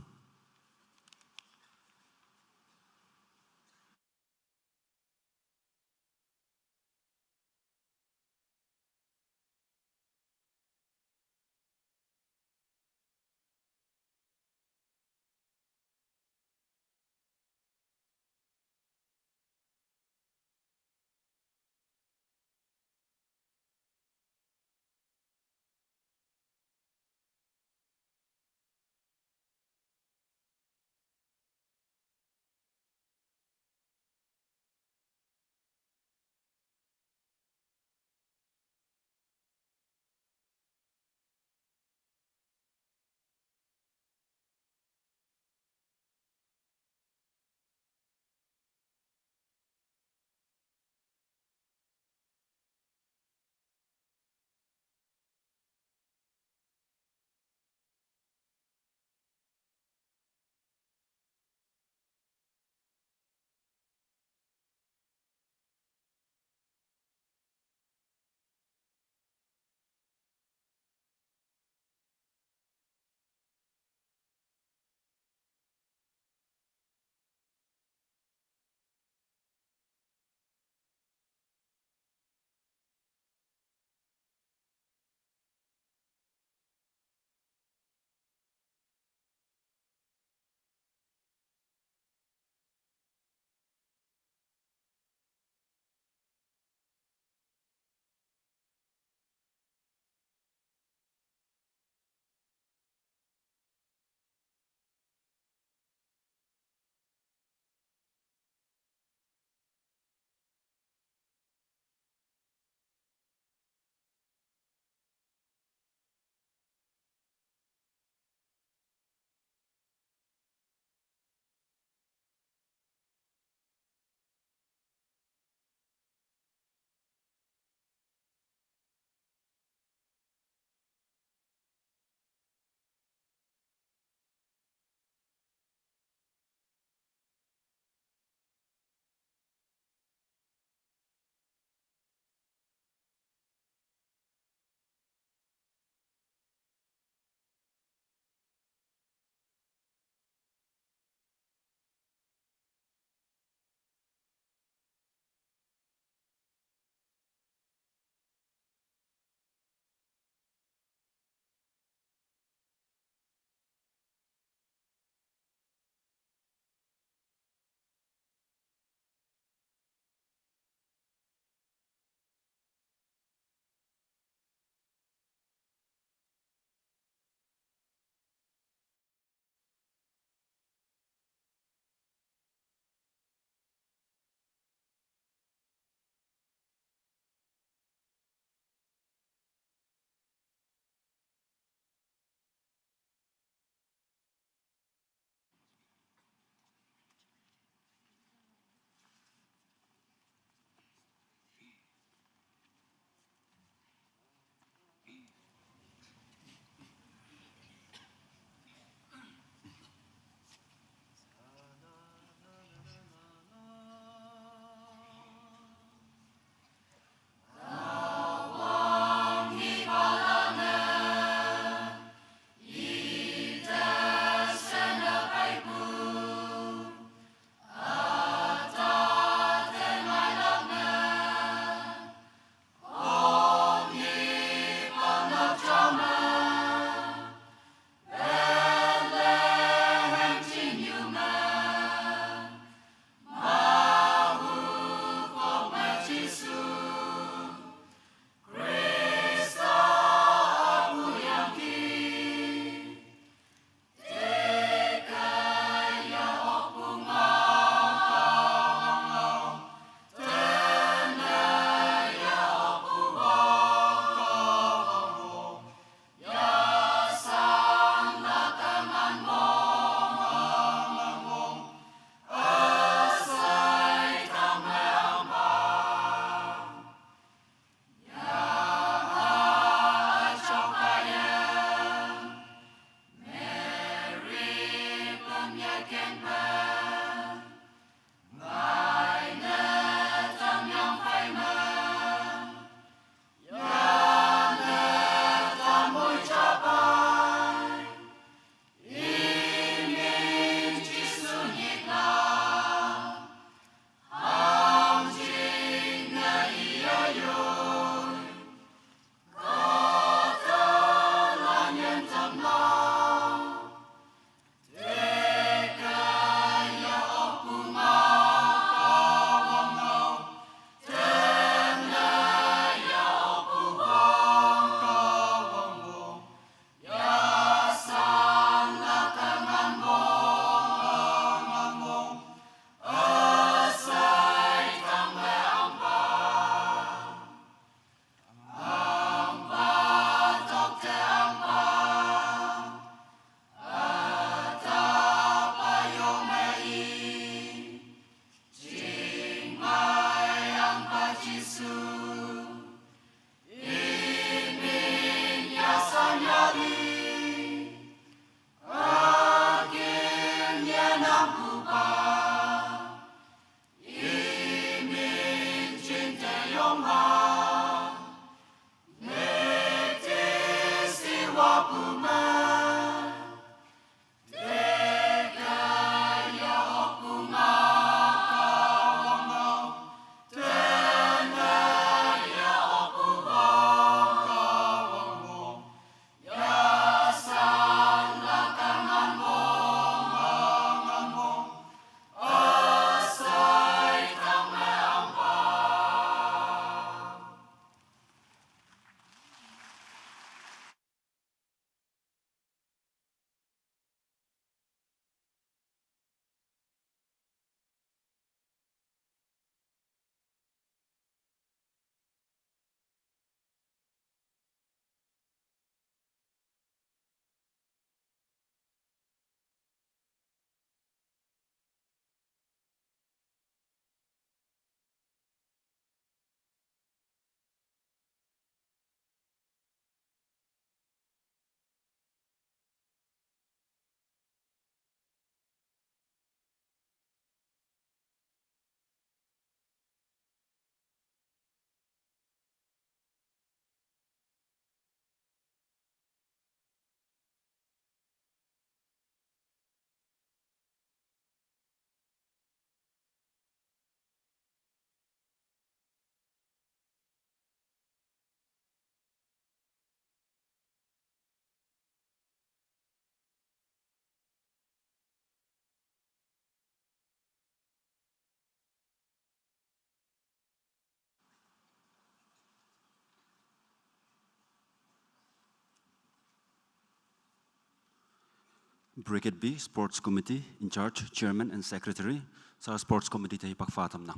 Brigade B Sports Committee in charge Chairman and Secretary sa Sports Committee tayo pagfatam na.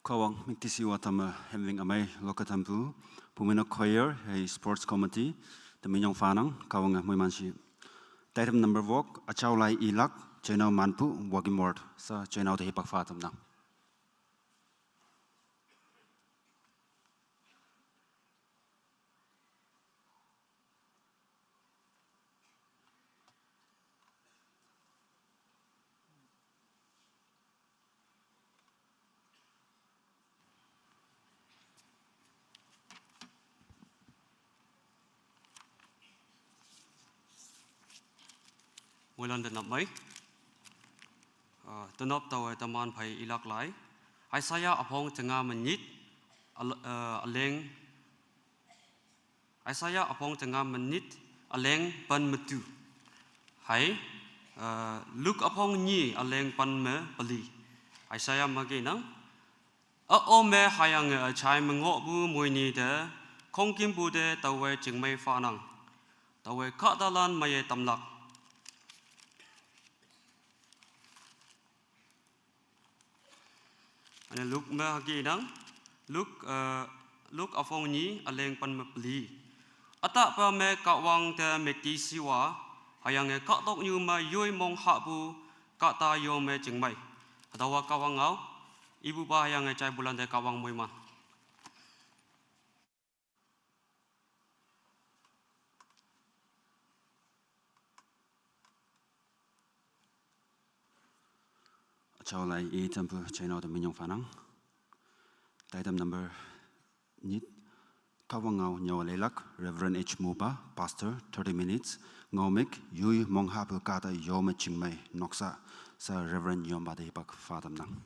Kawang miktisi watama hemling amai lokatampu pumino choir hey sports committee taminyong fanang kawang muimansi item number walk achaulai ilak chenau manpu wagimord sa chenau de hipak fatam na Mulan den mai tenop tawai taman phai ilak lai Isaiah apong tengah menit aleng Isaiah apong tengah menit aleng pan metu hai Luke apong ni aleng pan me beli Isaiah magi nang ome hayang chai mengok bu mui ni de kong kim bu de tawai jing mai fa nang tawai ka dalan mai tamlak Ane Luke magi nang Luke afong ni aleng pan me beli Ata pa me kawang te mekti siwa hayang ka tok như ma yoi mong ha bu ka ta yo me jing mai Adawa kawang ngau ibu ba hayang chai bulan de kawang moi man achaulai itampu chenau de minyong fanang item number nit Kawangau Nyawalelak, Reverend H. Muba, Pastor, 30 minutes. Ngomik, Yui Monghapu Kata Yome Chingmei, Noksa, Sa Reverend Yombade Hipak Fatham Nang.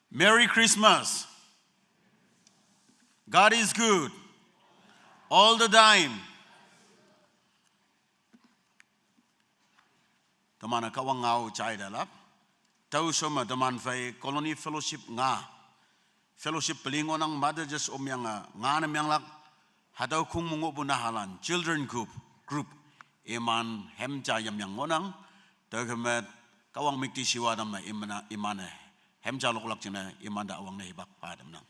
Merry Christmas. God is good all the time. Tamana kawangau chai dalap. Tau soma taman fai Colony Fellowship nga. fellowship pelingon ang mother just yang nganam yang lak hadaw kung mungo bunahalan children group iman hemja yang ngonang dagamet kawang mikti siwadam na imane hemja loklak jina iman da awang na hibak padam nang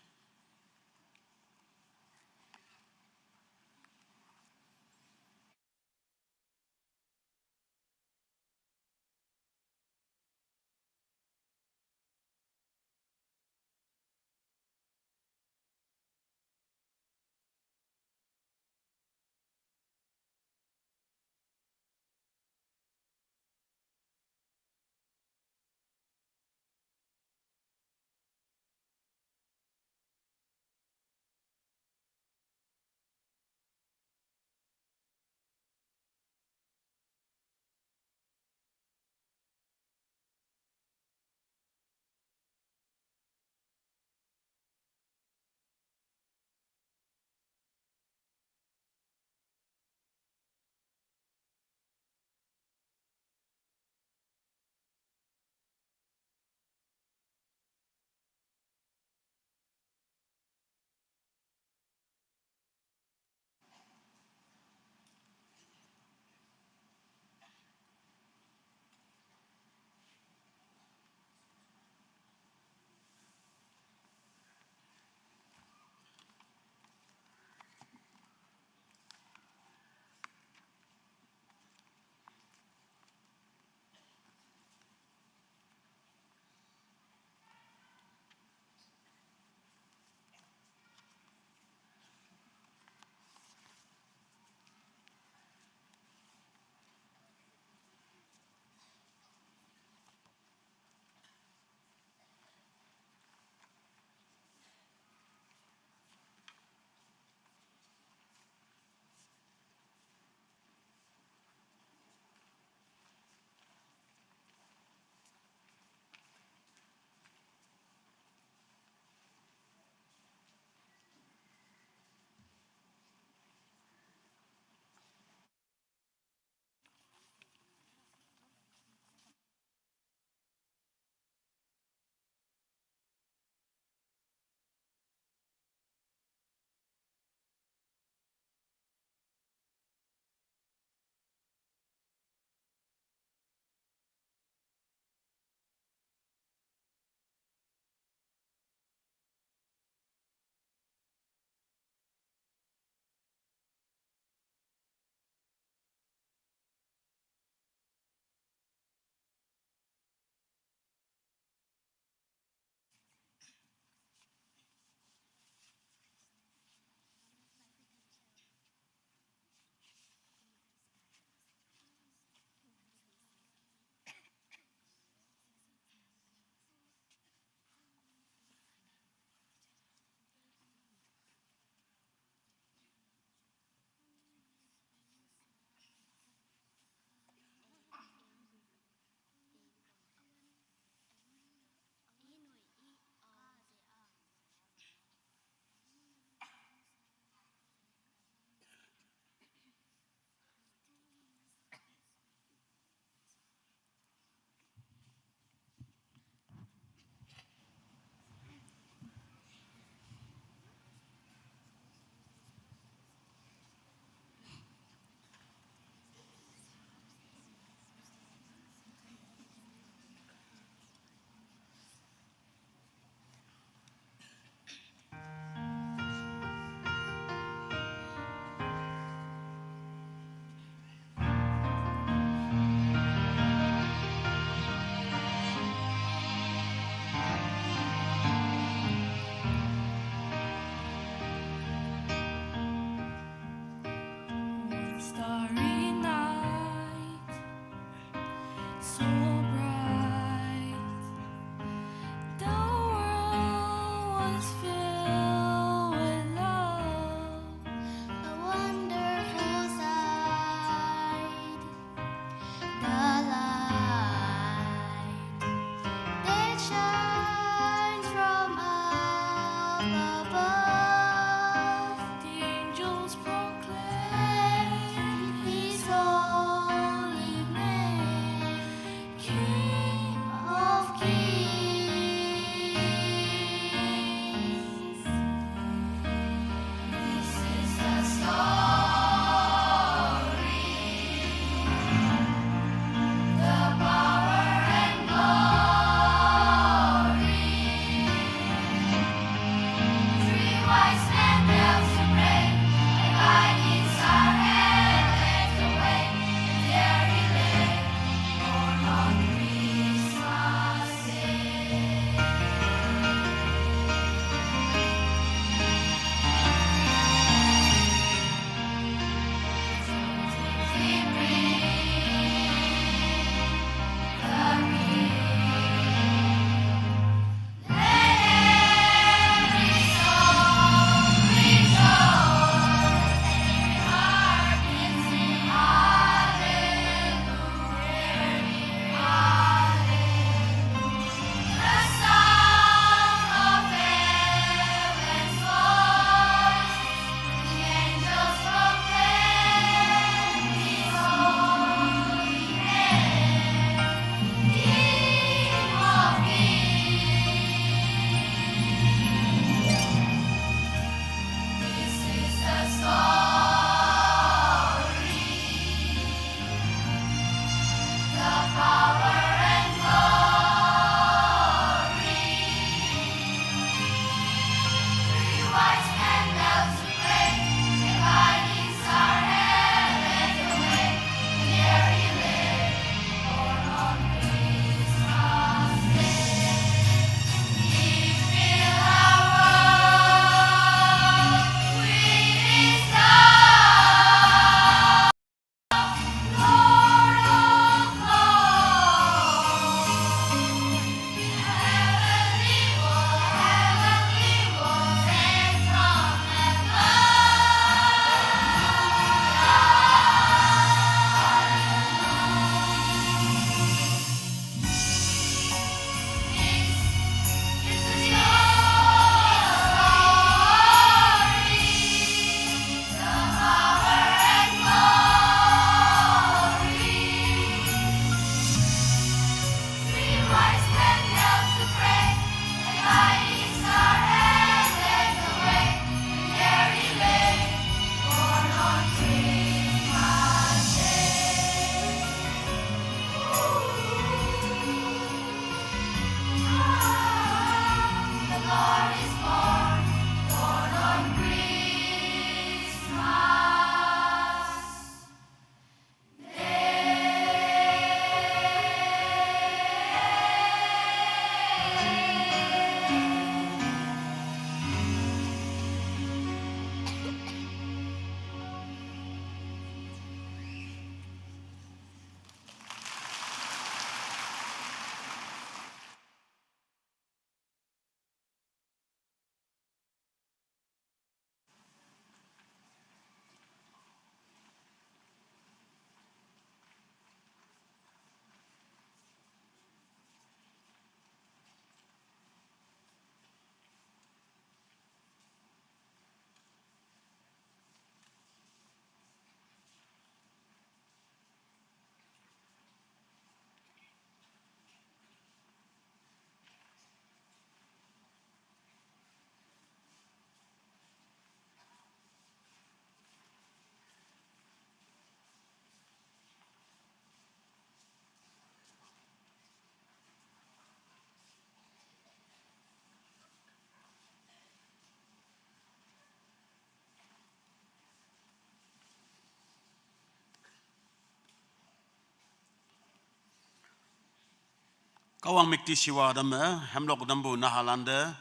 Kawang mikti siwa dame hemlok dambu nahalande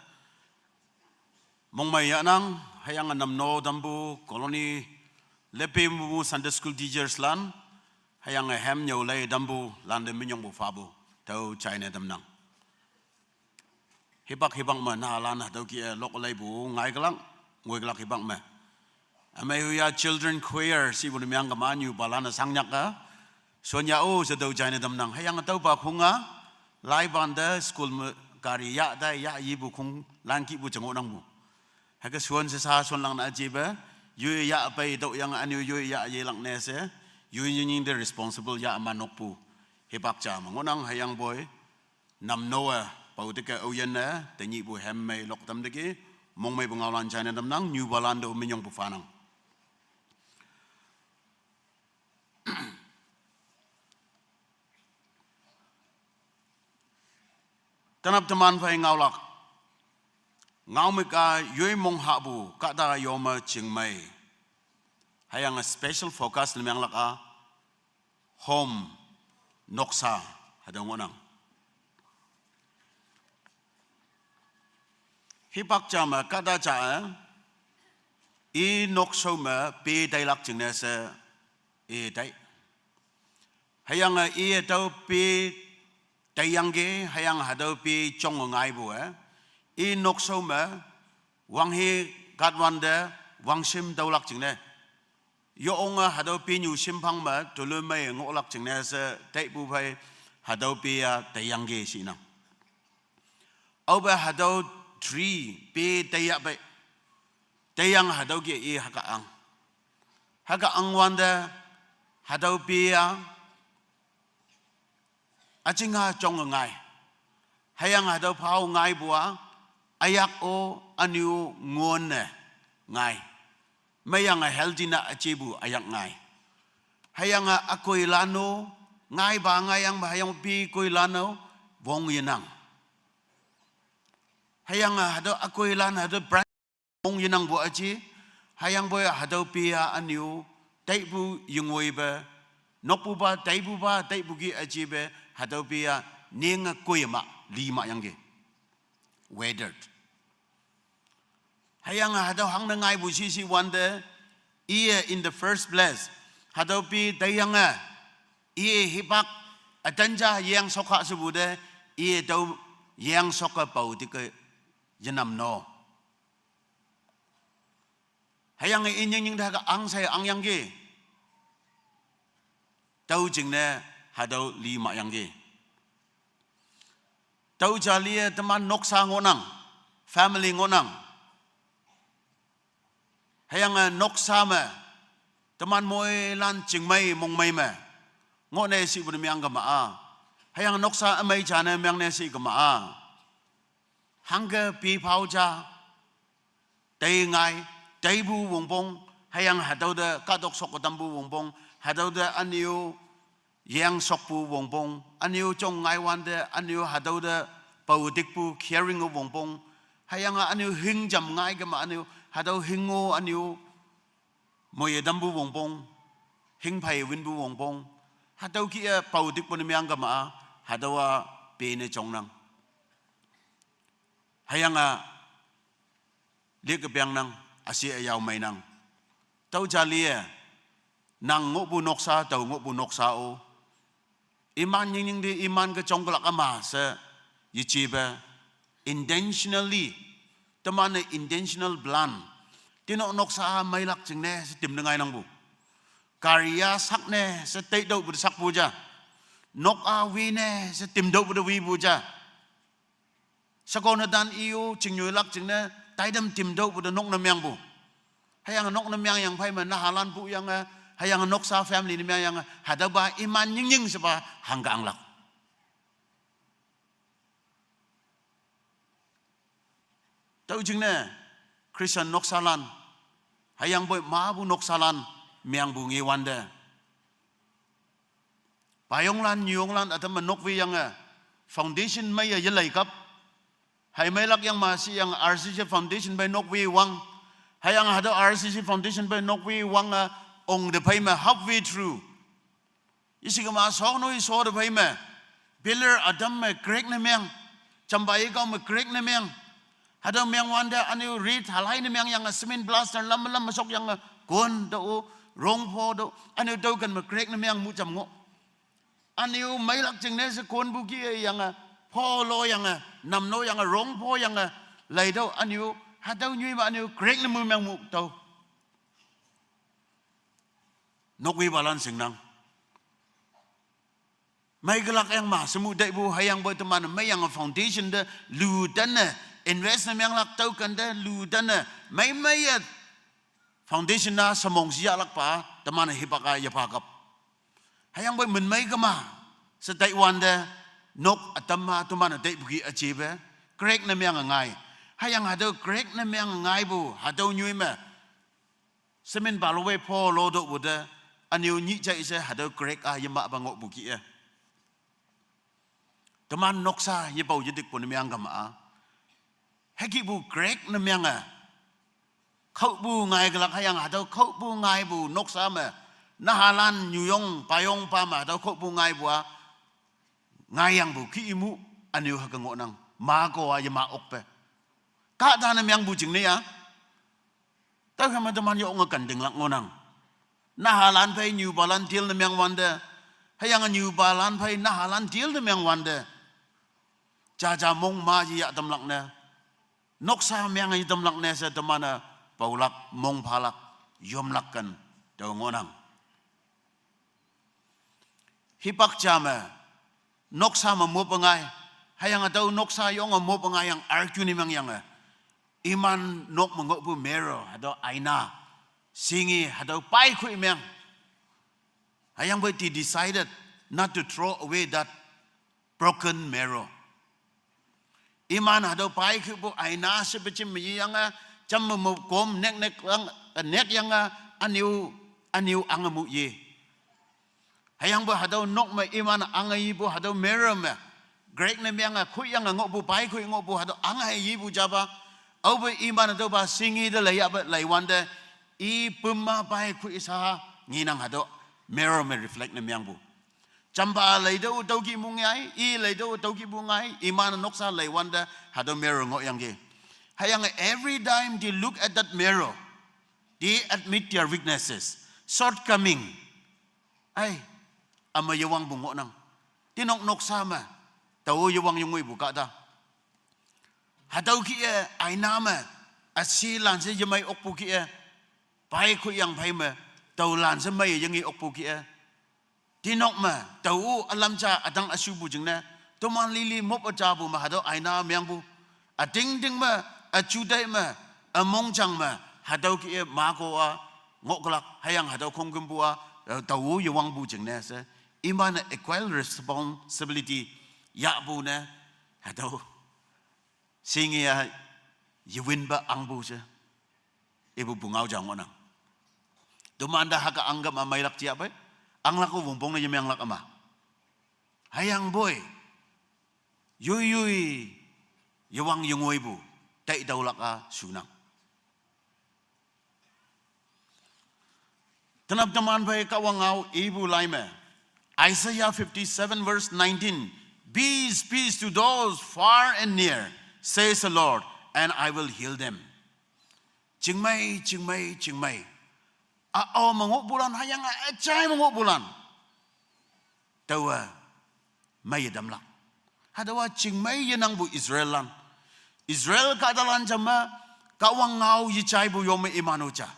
mongmaya nang hayang namno dambu koloni lepe mu Sunday school teachers lan hayang hem nyolai dambu lande minyong bu fabu tau China damnang hibak ma nahalana tau ki lok lai bu ngai galang ngoi galak hibak ma amai huya children queer si bu myang gamanyu balana sangyak ka sonya o sa tau China damnang hayang tau pa khunga lai banda school kari ya da ya yibu kung langki bu cengok nang bu haka suan sesa suan lang na jiba yu ya pai dok yang anu yu ya ye lang ne se yu yin the responsible ya manok pu hebak cha mangonang hayang boy nam noa pau te ka oyen na te ni bu hem mai lok tam de ki mong mai bungaw lan China dam nang new balando minyong bu fanang Tanap teman fai ngau lak ngau meka yui mong habu kata yoma chingmai hayang a special focus lemang lak a home noksa hadang onang hipak chama kata cha I nokso ma pe dai lak jingne se e dai hayang a I tau pe Tayang ge hayang hadau pi chong ngai bu I nok so ma wang he katwanda wang sim daulak jingne yo onga hadau pi nyu sim phang ma tulu mai ngolak jingne se tai bu phai hadau pi tayang ge sina oba hadau 3 pi tayak bai tayang hadau ge I haka ang wanda hadau pi Achinga chong ngai hayang hadau phau ngai bua ayak o anu ngon ngai mayang healthy na achibu ayak ngai hayang akoi lano ngai ba ngai yang hayang pi koi lano wong yinang hayang hadau akoi lan hadau wong yinang bu achi hayang boy hadau pi anu taibu yungoi ba nokpu ba taibu gi achibe hadau pia ninga kuima lima yang ge weathered hayang hadau hang ngai bu si wande ia in the first place hadau pi dayang ia hipak atanja yang sokha subude ia tau yang sokha pau dik janam no hayang inying da ka ang sai ang yang ge tau jingne hadau lima yang ge tau jalia teman noksa ngonang family ngonang hayang noksa ma teman moi lan chingmai mongmai ma ngone si bu myang ga ma hayang noksa amai jana myang ne si ga ma hangga pi phau cha tai ngai tai bu wong bong hayang hadau da ka dok sok dam bu wong bong hadau da aniu yang sokpu wongbong aniu chong ngai wande aniu hadau da pau dikpu caring of wongbong hayang aniu hing jam ngai ga ma aniu hadau hingo aniu moye dambu wongbong hing phai win bu wongbong hadau ki pau dikpu ni myang ga ma hadau pe ne chong nang hayang le ga byang nang asi ayaw mai nang tau jalia nang ngobu noksa tau ngobu noksa o Iman yang di iman ke congklak ama se yichiba intentionally teman intentional plan tino noksa mai lak jingne se tim dengai nang bu karya sakne se tai dau bu sak puja nok wi ne se tim dau bu wi puja sakona dan iu chingyoi lak jingne tai dam tim dau bu nok nam yang bu hayang nok nam yang phai ma na halan bu yang hayang noksa family ni yang hadaba iman nying seba hangga anglak tau jingne Christian noksalan hayang boy mabu noksalan miang bungi wanda payonglan nyonglan atam nokwi yang foundation mai ya yelai kap hay mai lak yang masih yang RCC foundation by nokwi wang hayang hada RCC foundation by nokwi wang ong the payment halfway through. Isi kama song no iso the payment. pillar adam me grek na meng chambai ko me grek na meng hado meng wanda anu read halai na meng yang semin blaster lam masok yang kon do rong pho do anu do kan me grek na meng mu cham ngo anu mai lak ching ne se kon bu ki yang pho lo yang nam no yang rong pho yang lai do anu hado nyui ma anu grek na mu meng mu to nok wi balan sing nang mai gelak yang ma semu dai bu hayang boy teman mai yang foundation de lu dan investment yang lak tau kan de lu dan mai foundation na samong sia lak pa teman hipaka ya pakap hayang boy men mai kama sa Taiwan de nok atama teman dai bugi achieve grek na myang ngai hayang hado grek na myang ngai bu hado nyui ma semen balwe pho lo do bu de aniu nyi chai se hado grek a yama bangok bugi teman noksa ye bau yedik pun myang gama heki bu grek na myang khau bu ngai galak hayang hado khau bu ngai bu noksa ma na halan nyuyong payong pa ma hado khau bu ngai bu ngai yang bu ki imu aniu hakango nang ma ko ya ma ok pe ka da na myang bu jing ne ya ta kama teman yo ngakan ding lak ngonang na halan pai new balan til na myang wanda hayang new balan pai na halan til na myang wanda cha mong ma ji ya tam lak ne nok sa myang ai tam lak ne sa tamana paulak mong phalak yom lak kan do ngonang hipak chama nok sa ma mo pangai hayang atau nok sa yong mo pangai yang argue ni mang yang iman nok mangok bu mero ado aina singi ado pai khu myang hayang boy ti decided not to throw away that broken mirror iman hado pai khu bu aina se bechim mi yang cham mo kom nek yang aniu angamu ye hayang bo hado nok ma iman angai bu hado mirror ma grek ne myang khu yang ngok bu pai khu ngok bu hado angai yi bu jaba au bu iman hado ba singi de la ya ba lai wan de I pumma pai khu isa nginang hado mirror me reflect ne myang bu chamba lai do tau ki mu ngai I lai do tau ki bu ngai iman noksa lai wanda hado mirror ngo yang ge hayang every time they look at that mirror they admit their weaknesses shortcoming ai ama yawang bu ngo nang tinok noksa ma tau yawang yungui bu ka da hado ki aina ma asi lan se yamai okpu ki pai khu yang pai ma tau lan se mai yang I okpu ki tinok ma tau alam cha adang asu bu jing na to man lili mop acha bu ma hado aina myang bu ading ma achu dai ma among chang ma hado ki ma ko ngok glak hayang hado khong kum bu tau yawang bu jing na se iman equal responsibility ya bu na hado singi yewin ba ang bu se ibu bungau jang onang dumanda haka anggap amai lak cia bai ang laku bumbong na yemang lak ama hayang boy yui yewang yungoi bu tai dau lak sunang tenap teman bai kawangau ibu laime Isaiah 57 verse 19 peace to those far and near says the Lord and I will heal them chingmai mangok bulan hayang achai mangok bulan tawa mai damlak hadawa chingmai yanang bu Israel kadalan jama kawang ngau yichai bu yome imanucha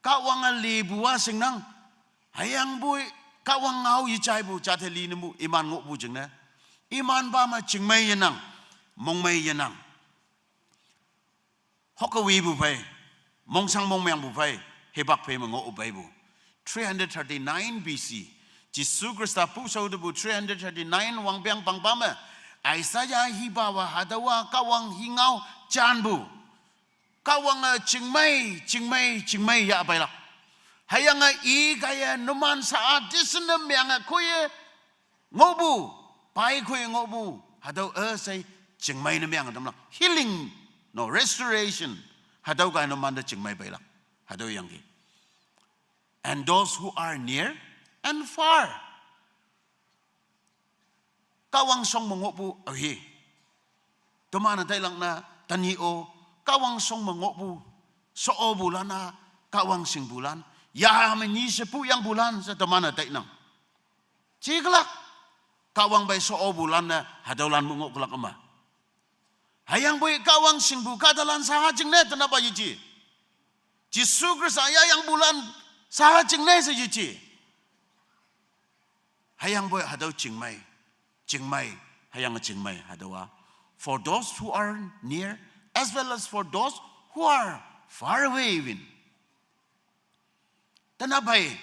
kawang ali buwa singnang hayang bu kawang ngau yichai bu chatheli nimu iman ngok bu jingna iman ba ma chingmai yanang mongmai yanang hokawi bu pai mongsang mongmyang bu pai hebak pai mango ubai bu 339 BC Jisu Krista pu sau de bu 339 wang piang pang pama Isaiah hibawa hadawa kawang hingau chan bu kawang chingmai ya bai la hayang I kaya numan saat disnem yang koye ngobu pai koye ngobu hadau say chingmai na yang damla healing no restoration hadau kaya numan da chingmai bai la hadau yang gi and those who are near and far kawang song mongok bu ahi tomana tai lang na tani o kawang song mongok bu so o bulana kawang sing bulan ya meni sepu yang bulan sa tomana tai nang ciklak kawang bay so o bulan na hadaulan mongok kelak ama hayang boy kawang sing bu kadalan saha jing ne tanapa yici Jisu Kristus yang bulan saha jing ne sa yici hayang boy hadau jing mai hayang jing mai hadawa for those who are near as well as for those who are far away even tanapay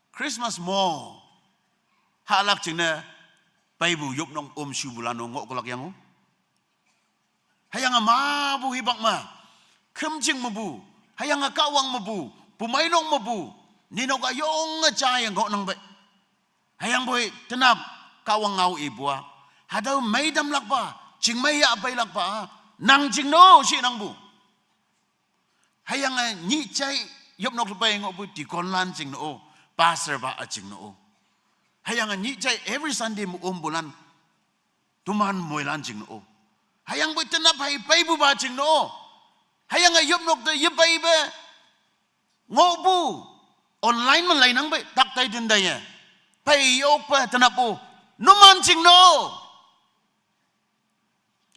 Christmas mo halak jing ne bay bu yup nong shu bulan nong ngok kolak yang hayang ma bu hibak ma kem jing ma bu hayang kawang ma bu pumainong ma bu ninok ayong chai ngok nang bay hayang boy tenap kawang ngau ibua hadau mai dam lak pa jing mai ya bai lak pa nang jing no si nang bu hayang ni chai yop nok bai ngok bu di kon lan jing no pastor ba a jing no hayang ni chai every Sunday mu bulan tuman moi lan jing no hayang boy tenap hai bai bu ba jing no hayang yop nok de yip bai be ngok bu online man lai nang bai tak tai din dai ya pai yok pa tanapu numan jing no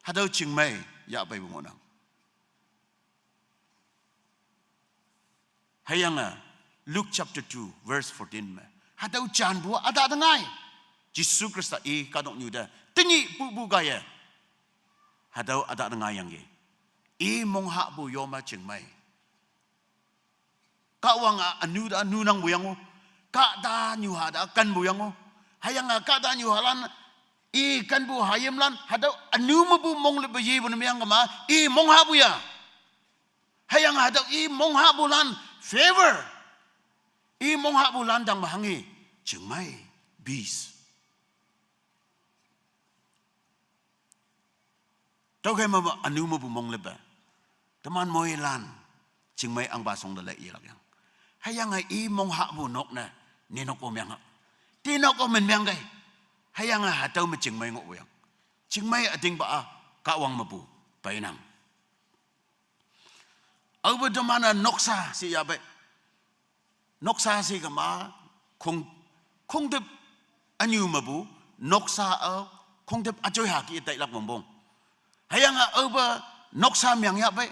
hadau jing mai ya pai bu ngonang hayang Luke chapter 2 verse 14 me hadau chan bu ada dangai Jisu Kristus e kadok nyuda tinyi bu ga ya hadau ada dangai yang ge e mong ha bu yoma jing mai kawang anu nang bu yang kada nyu hada kan bu yang hayang kada nyu halan i kan bu hayem lan hada anu bu mong le bayi bu yang ma i mong ha bu ya hayang hada i mong ha bu lan favor i mong ha bu lan dang mahangi jengmai bis tau kai ma anu bu mong le ba teman moi lan jengmai ang ba song de le i lak yang hayang i mong ha bu nok na ni nok om yang ti nok om men yang gai hayang hatau ma jing mai ngok yang jing mai ating ba ka wang ma bu pai nang au ba de mana noksa si ya ba noksa si ka ma khong de anyu ma bu noksa khong de a choi ha ki tai lak bong bong hayang au ba noksa myang ya ba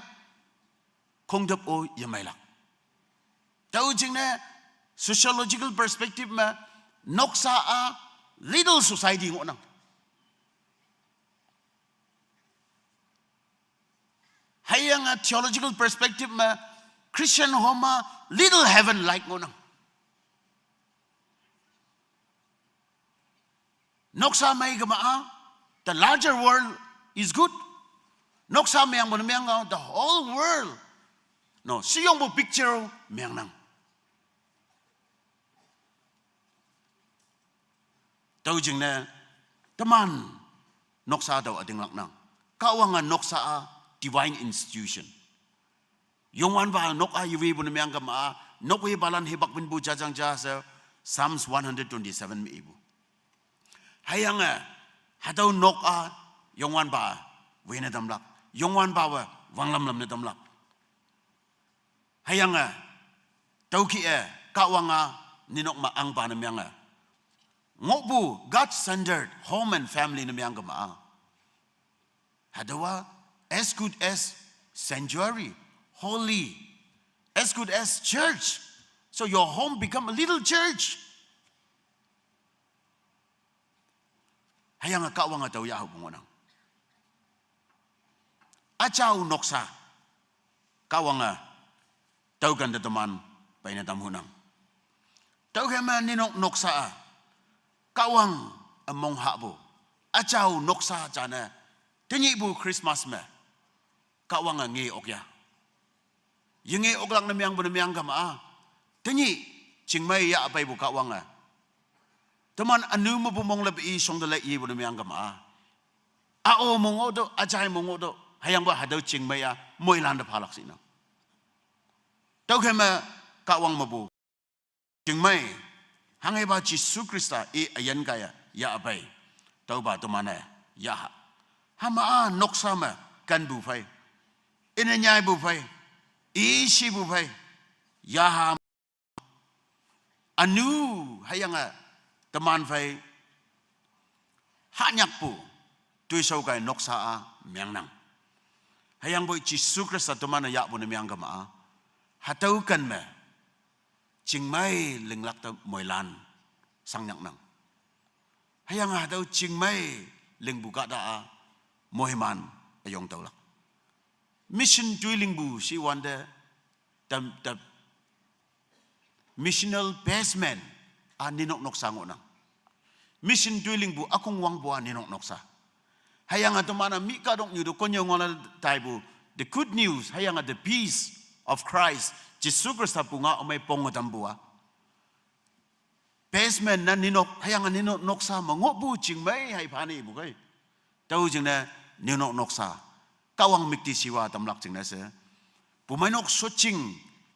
khong de o ya mai lak tau jing ne sociological perspective ma noksa a little society ngok nang hayang theological perspective ma Christian homa little heaven like ngok nang noksa mai ga ma the larger world is good noksa myang bon myang the whole world no siyong bo picture myang nang tau jing ne teman noksa dau ading lak nang kawangan noksa a divine institution yongwan ba nok a yuwi bun myang ka ma nok wi balan hebak bin bu jajang ja sa Psalms 127 mi ibu hayang hadau nok a yongwan ba we na dam lak yongwan ba wa wanglam lam na dam lak hayang tau ki kawanga ninok ma ang ba na myang ngobu God-centered home and family na miyang gama. Hadawa as good as sanctuary, holy, as good as church. So your home become a little church. Hayang kawang ataw yahu bungonang. Achaw noksa kawang taw ganda teman pay na tamhunang. Taw kema ninok noksa kawang among habo achaw noksa jana tinyi bu Christmas me kawang nge okya yenge oklang namyang bu namyang kama tinyi chingmai ya apai bu kawang teman anu mo bu mong labi song de lai bu namyang kama o mong odo achai mong odo hayang ba hadaw chingmai ya moi lan da phalak sina tau kema kawang mabu chingmai hangai ba Jisu Krista e ayan kaya ya abai tau ba to mana ya hama noksa ma kan bu phai ina nyai bu phai isi bu phai ya ha anu hayanga teman phai hanyak pu tui sau kai noksa a miang nang hayang boy Jisu Kristus to mana ya bu ne miang ka ma hatau kan me ching mai ling lak ta moi lan sang nyak nang hayang hatau ching mai ling bu ka da mohiman ayong tau lak mission tui ling bu si wanda the missional basement ninok noksa ngonang mission tui ling bu akong wang bo ninok noksa hayang ato mana mi ka dong yudo konyo ngona taibu the good news hayang the peace of Christ Jisu Kristus punga omay pongo tambua basement na ninok hayang ninok noksa mangobu ching mai hay pani bu kai tau jing na ninok noksa kawang mikti siwa tamlak jing na se pumai nok soching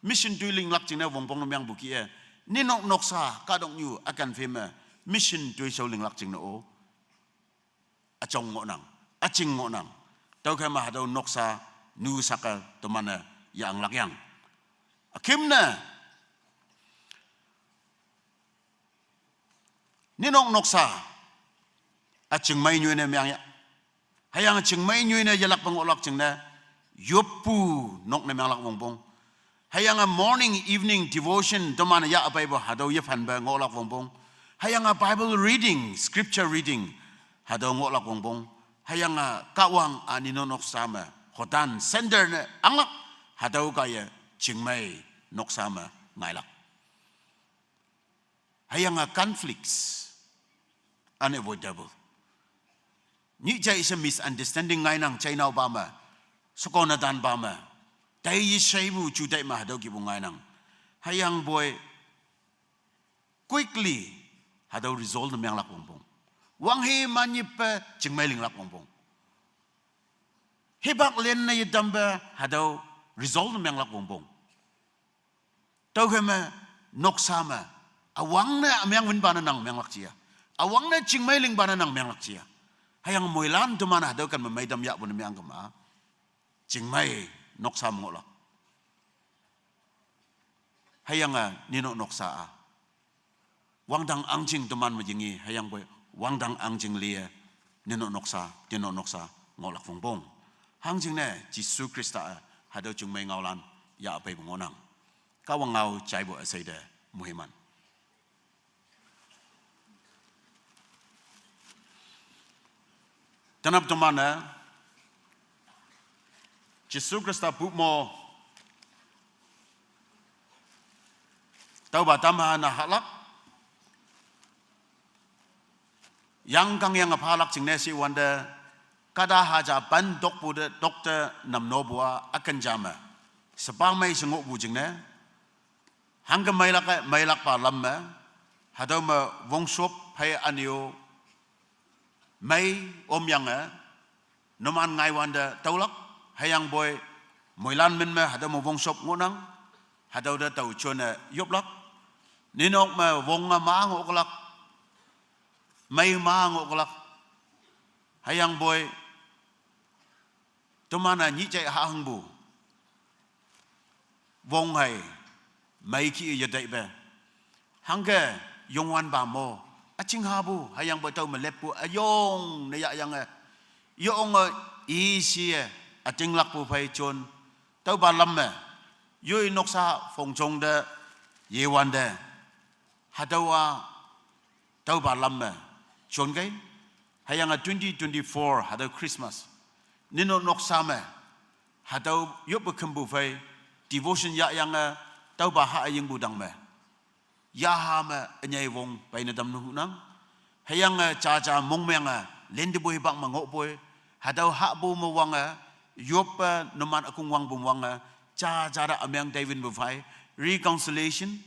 mission duiling lak jing na wongpong myang bu ki e ninok noksa ka dong yu akan fema mission dui so ling lak jing na o achong ngonang aching ngonang tau ka ma hado noksa nu sakal to mana yang lakyang akimna ninok noksa aching mai nyu ne myang ya hayang aching mai nyu ne yalak pangolak jing na yopu nok ne myang lak wongpong hayang a morning evening devotion to mana ya apai bo hado yefan ba ngolak wongpong hayang a Bible reading scripture reading hado ngolak wongpong hayang a kawang ninok noksa ma hotan sender ne angak hado kaya chingmai noksama ngailak hayang conflicts unavoidable ni jai is a misunderstanding ngai nang China Obama sokona dan Bama dai yi shaibu chu dai ma hado ki bu ngai nang hayang boy quickly hado resolve myang lak bongbong wang he manip chingmai ling lak bongbong hebak len na yidamba hado resolve myang lak bongbong tau kema noksama awang na myang win bana nang myang lak chia awang na chingmai ling bana nang myang lak chia hayang moilan to mana hado kan mai dam ya bun myang kama chingmai noksam ngolak hayang nino noksa wang dang angjing to man majingi hayang boy wang dang angjing lia nino noksa ngolak bongbong hangjing ne Jisu Kristus hado chingmai ngaulan ya apai bongonang kawang ngau chai bo asai de muhiman tanap to mana Jisu Kristus bu mo tau batama na halak yang kang yang apalak jingne si wanda kada haja ban dok bu de doktor namno bua akan jama sebang mai sengok bu jingne hangga mai lak pa lamma hado ma wongsop phai anio mai om yang noman ngai wanda taulak hayang boy moilan min ma hado ma wongsop ngonang hado da tau chona yoplak ninok ma wonga ma ngoklak mai ma ngoklak hayang boy tomana nyi chai ha hang bu wong hai mai ki ya dai ba hangga yongwan ba mo aching ha bu hayang boy tau ma lepu ayong ne ya yang yong i si ating lak pu phai chon tau ba lam ma yoi noksa phong chong de ye wan de hadawa tau ba lam ma chon gai hayang 2024 hadaw Christmas nino noksa ma hadaw yop kembu phai devotion ya yang tau ba ha ayeng budang ma ya ha ma anyai wong pai na dam nu nang hayang cha cha mong meng len de boy bang mango boy hadaw ha bu mo wang yop noman akung wang bum wang cha cha ra amyang David bu phai reconciliation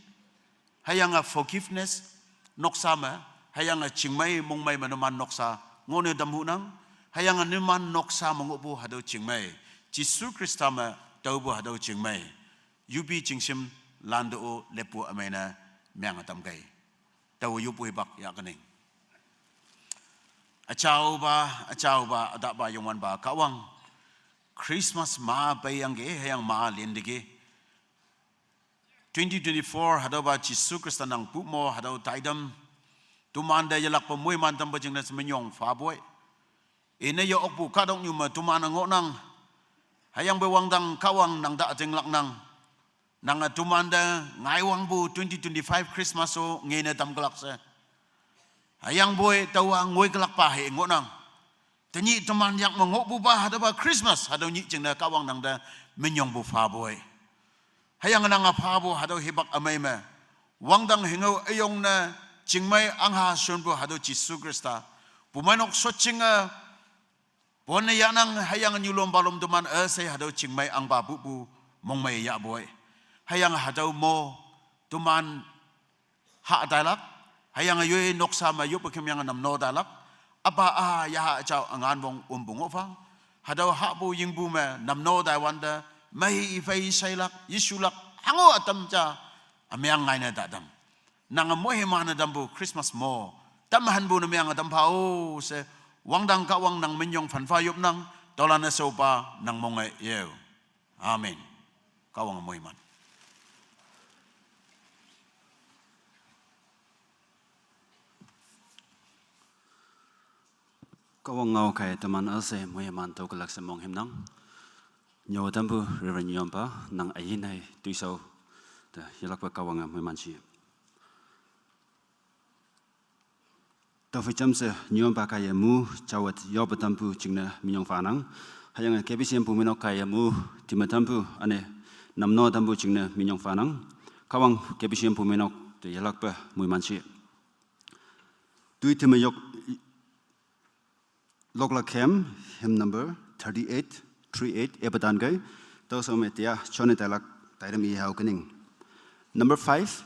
hayang forgiveness noksa ma hayang chingmai mong mai manoman noksa ngone dam hu nang hayang niman noksa mango bu hadaw chingmai Jisu Kristus ma tau bu hadaw chingmai yubi chingsim lando o lepu amena myang atam gai tau yupu bak ya kaning Acau ba ada ba yung wan ba kawang Christmas ma bayang ge hayang ma lien de ge 2024 hadaw ba Jisu Kristus nang pu mo hadaw taidam tumanda yalak pemui mantam bajeng na semenyong fa boy ine yo okpu kadong nyuma tumana ngo nang hayang bewang dang kawang nang da jeng lak nang tumanda ngaiwang bu 2025 Christmas so ngene tam kelak se hayang boy tawang ngoi kelak pa he ngonang tanyi teman yang mengok bu ba hada ba Christmas hada nyi jeng na kawang nang da menyong bu fa boy hayang nang apa bu hada hebak amai ma wang dang hengau ayong na jingmai angha sun bu hada Jisu Krista bu manok so jinga bon ya nang hayang nyulom balom teman se hada jingmai ang ba bu mong mai ya boy hayang hada mo teman ha dalak hayang ayoy noksa mayo pakim yang nam no dalak apa ya chao angan bong umbung ofang hadaw ha bu ying bu me nam no dai wanda mai fai sailak yisulak hango atam cha amyang ngai na dadam nang mo he mana dambu Christmas mo tamhan bu na myang adam phao se wangdang ka wang nang minyong phan fa yup nang dolana sopa nang mongai yeu amen kawang mo man Kawang ngau kai teman ase moye mantau kelak semong him nang nyawa tampu reverend nyompa nang ayinai tuisau ta yalak pa kawang moye manchi ta ficham se nyompa kaya mu chawat yob tampu jingna minyong fanang hayang kebisiem pu minok kaya mu timatampu ane namno tampu jingna minyong fanang kawang kebisiem pu minok te yalak pa moye manchi tui timayok Lokla Kem, hymn number 38, Ebadan Gai, those are Metia, Chonetalak, Taidami Haukening. Number 5,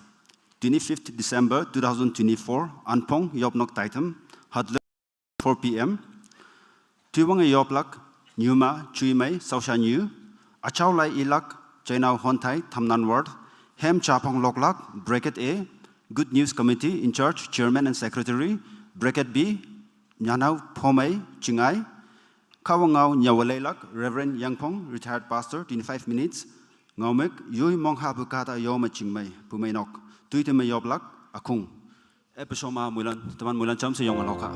25th December 2024, Anpong, Yopnok Taitam, Hadle 4 p.m. Tuwang Yoplak, Numa, Chuimei, Saushan Yu, Achaulai Ilak, Jainau Hontai, Tamnan Ward, Hem Chapong Loklak, Bracket A, Good News Committee in charge, Chairman and Secretary, Bracket B, Nyanau Pomei Chingai, Kawangau Nyawalelak, Reverend Yangpong, retired pastor, 25 minutes, Ngaumek, Yui Mongha Bukata Yoma Chingmei, Pumainok, Tuiteme Yoblak, Akung. Episoma Mulan, Taman Mulan Cham se Yonganoka.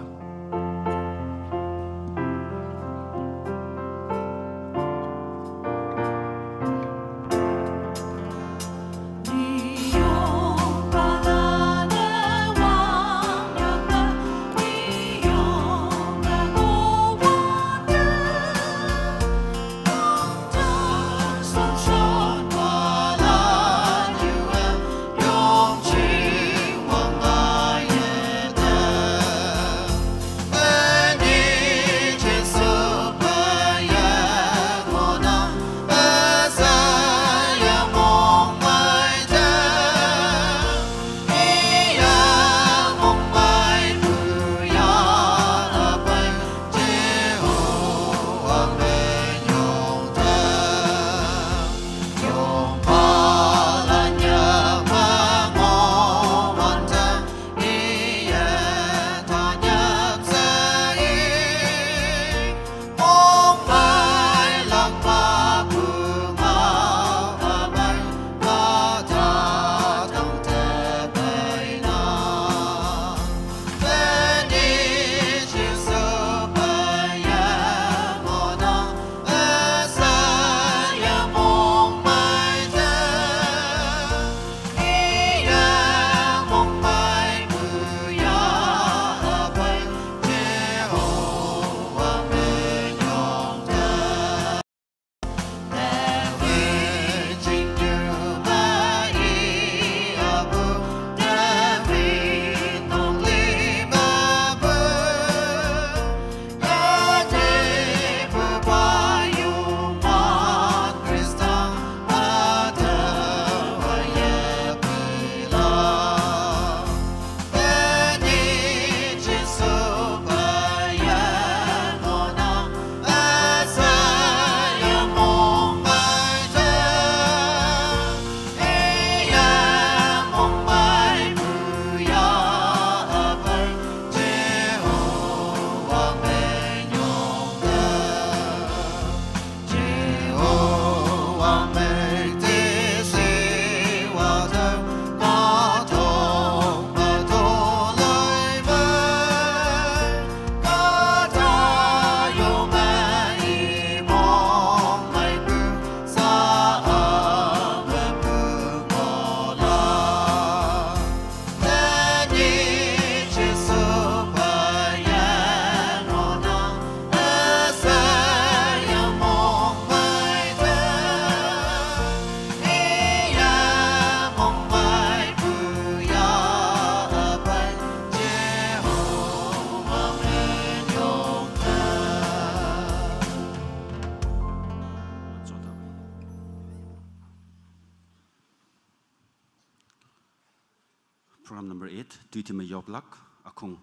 program number 8 tu ti me yoblak akung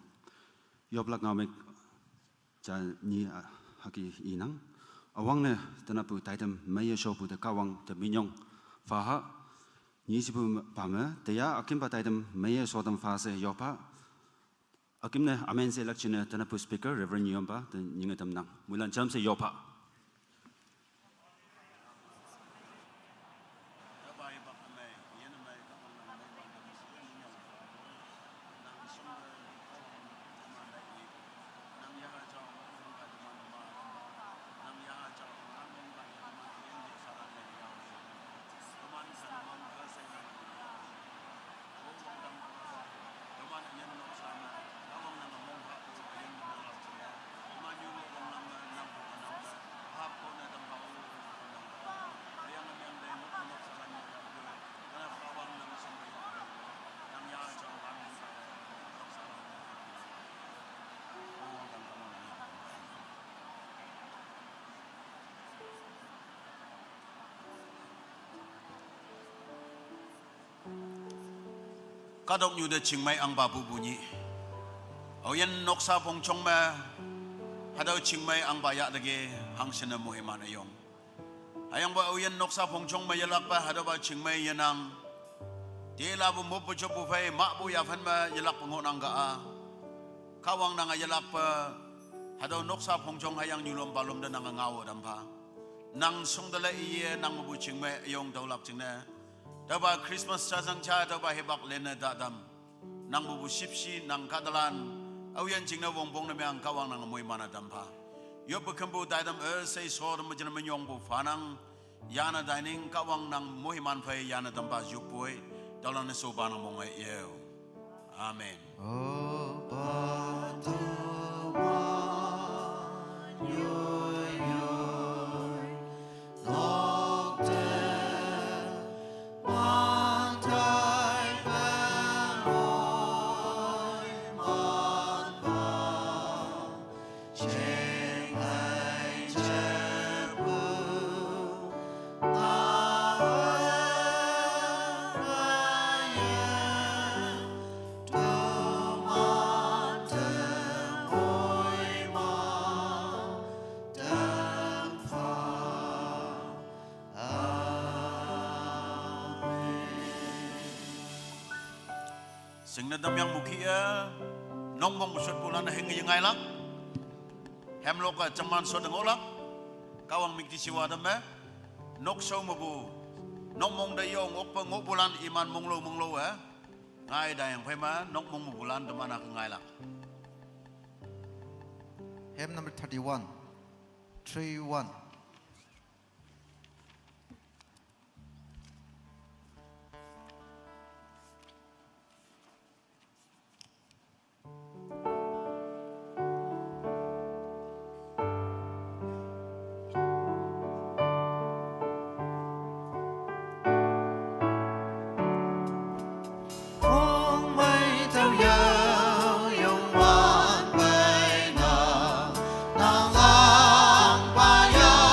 yoblak ngau me cha ni haki inang awang ne tanapu taitam me show pu de kawang de minyong fa ha ni si pu pa me te ya akim pa taitam me so dam fa se yopa akim ne amen se lakchine tanapu speaker reverend yomba de ningatam nang mulan cham se yopa Kadok nyu de chingmai ang babu bunyi. Oyen noksa pong chong ma hadaw chingmai ang baya dage hang sena muhiman ayong. Ayang ba oyen noksa pong chong ma yalak pa hadaw ba chingmai yanang tila bu mo po chopu fay ma bu ya fan ma yalak pungo nang gaa. Kawang nang yalak pa hadaw noksa pong chong hayang nyulom balom da nang ngawo dampa. Nang song dala iye nang mabu chingmai ayong dawlap chingna. Daba Christmas chasang cha daba hebak lena dadam nang bubu sipsi nang kadalan awian jingna wongbong na meang kawang nang moy mana dampa yo bekembu dadam say sor majana menyong bu fanang yana dining kawang nang moy man phai yana dampa yupoi dalan so bana mong ai yo amen O Padawan yoy yoy nokte man tai ban oi man ba cheng hai che bu na sing na dam yang mukia nong mong musut bulan na hingi ngai lang hemlok ka chaman so dang olak kawang mikti siwa dam me nok so mabu nong mong da yong ok pa ngok bulan iman mong lo ngai da yang phai ma nok mong bulan da mana ngai lang Hymn number 31 3-1 Phong mây theo dao dòng hoàn bề nào nàng lang ba ya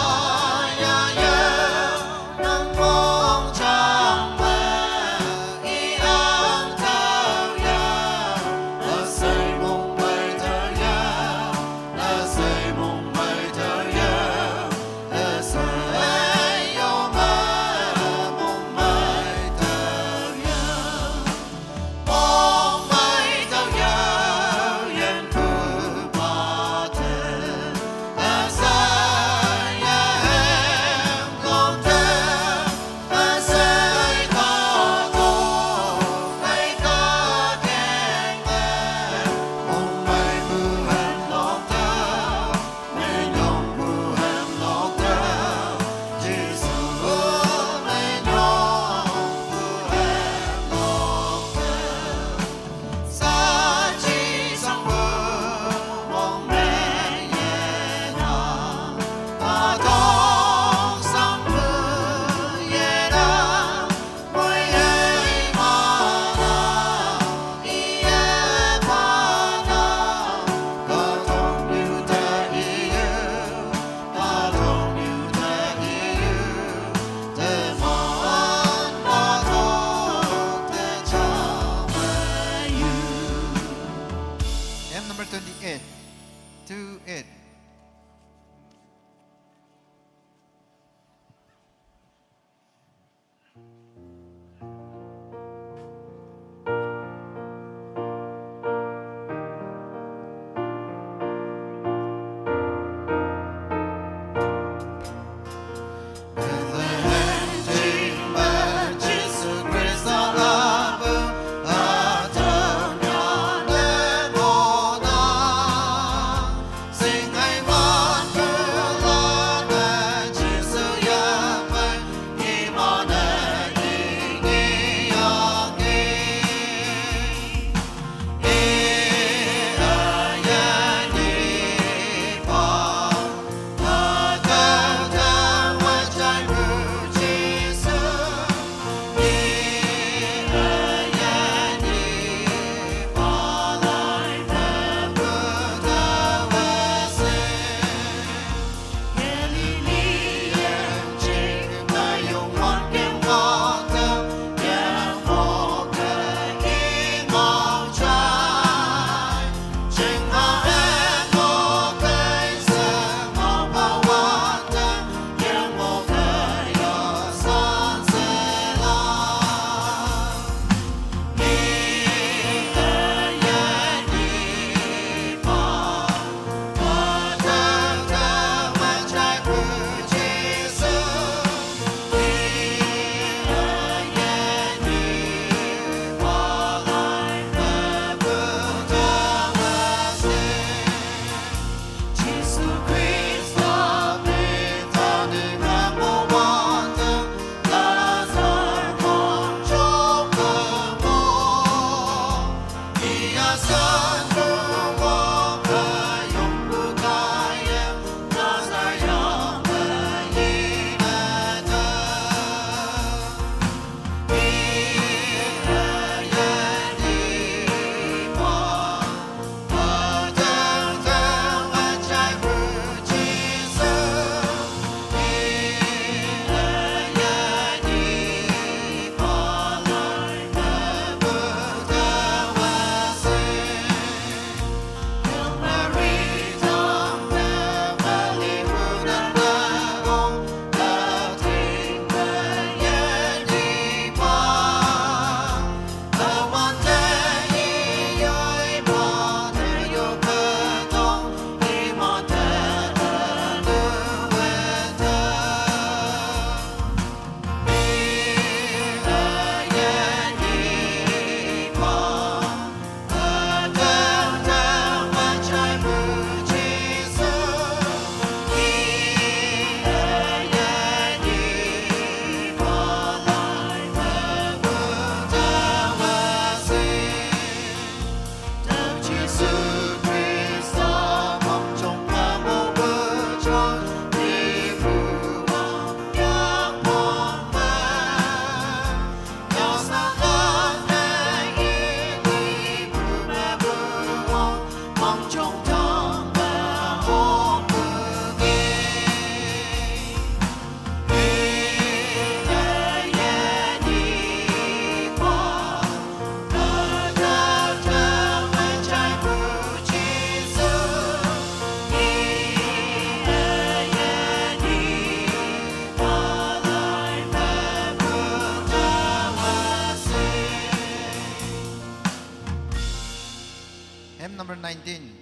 number 19.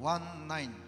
19.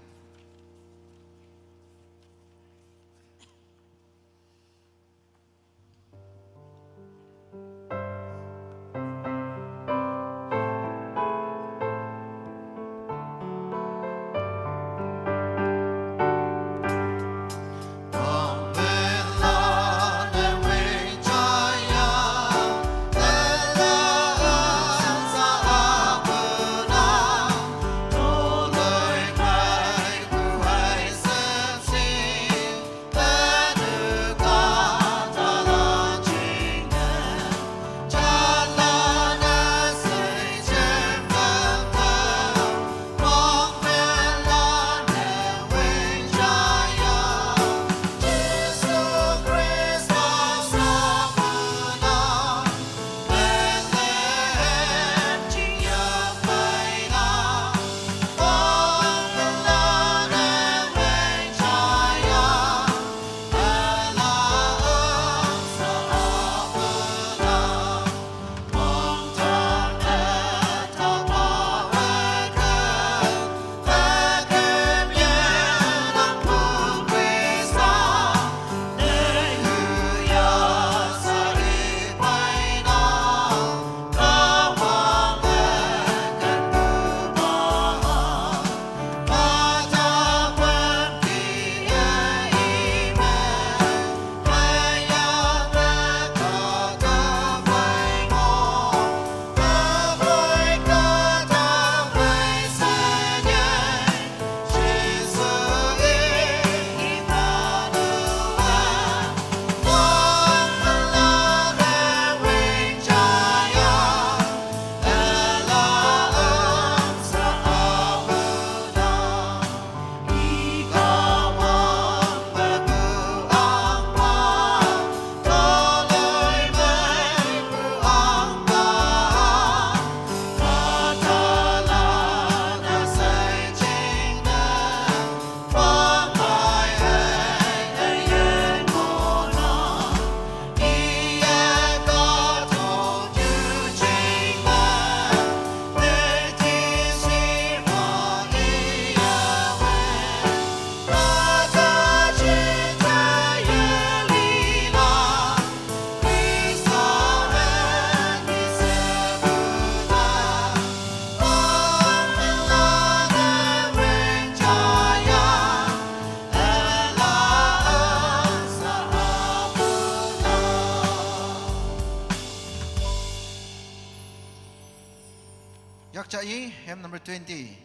Yakchai, hymn number 20.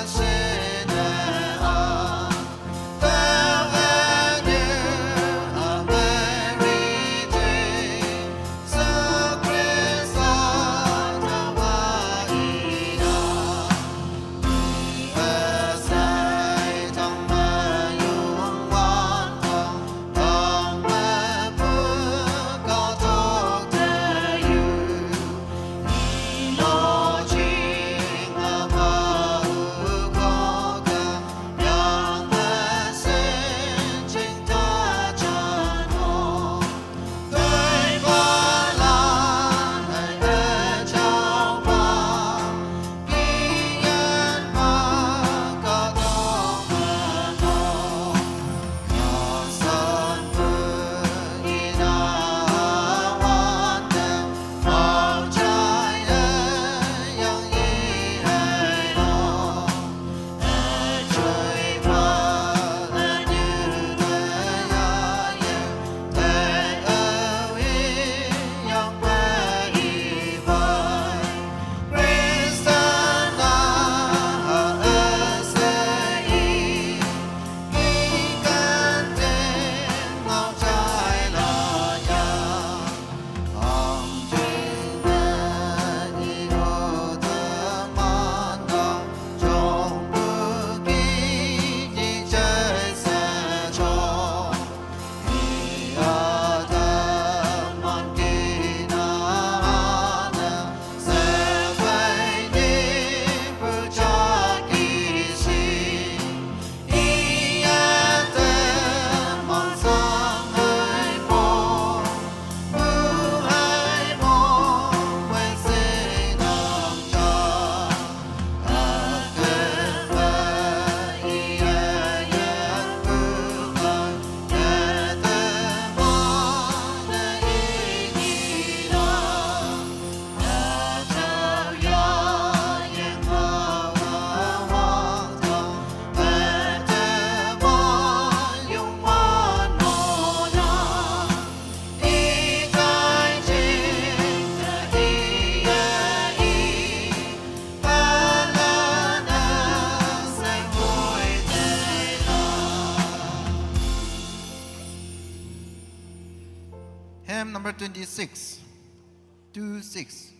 Say 26. 26.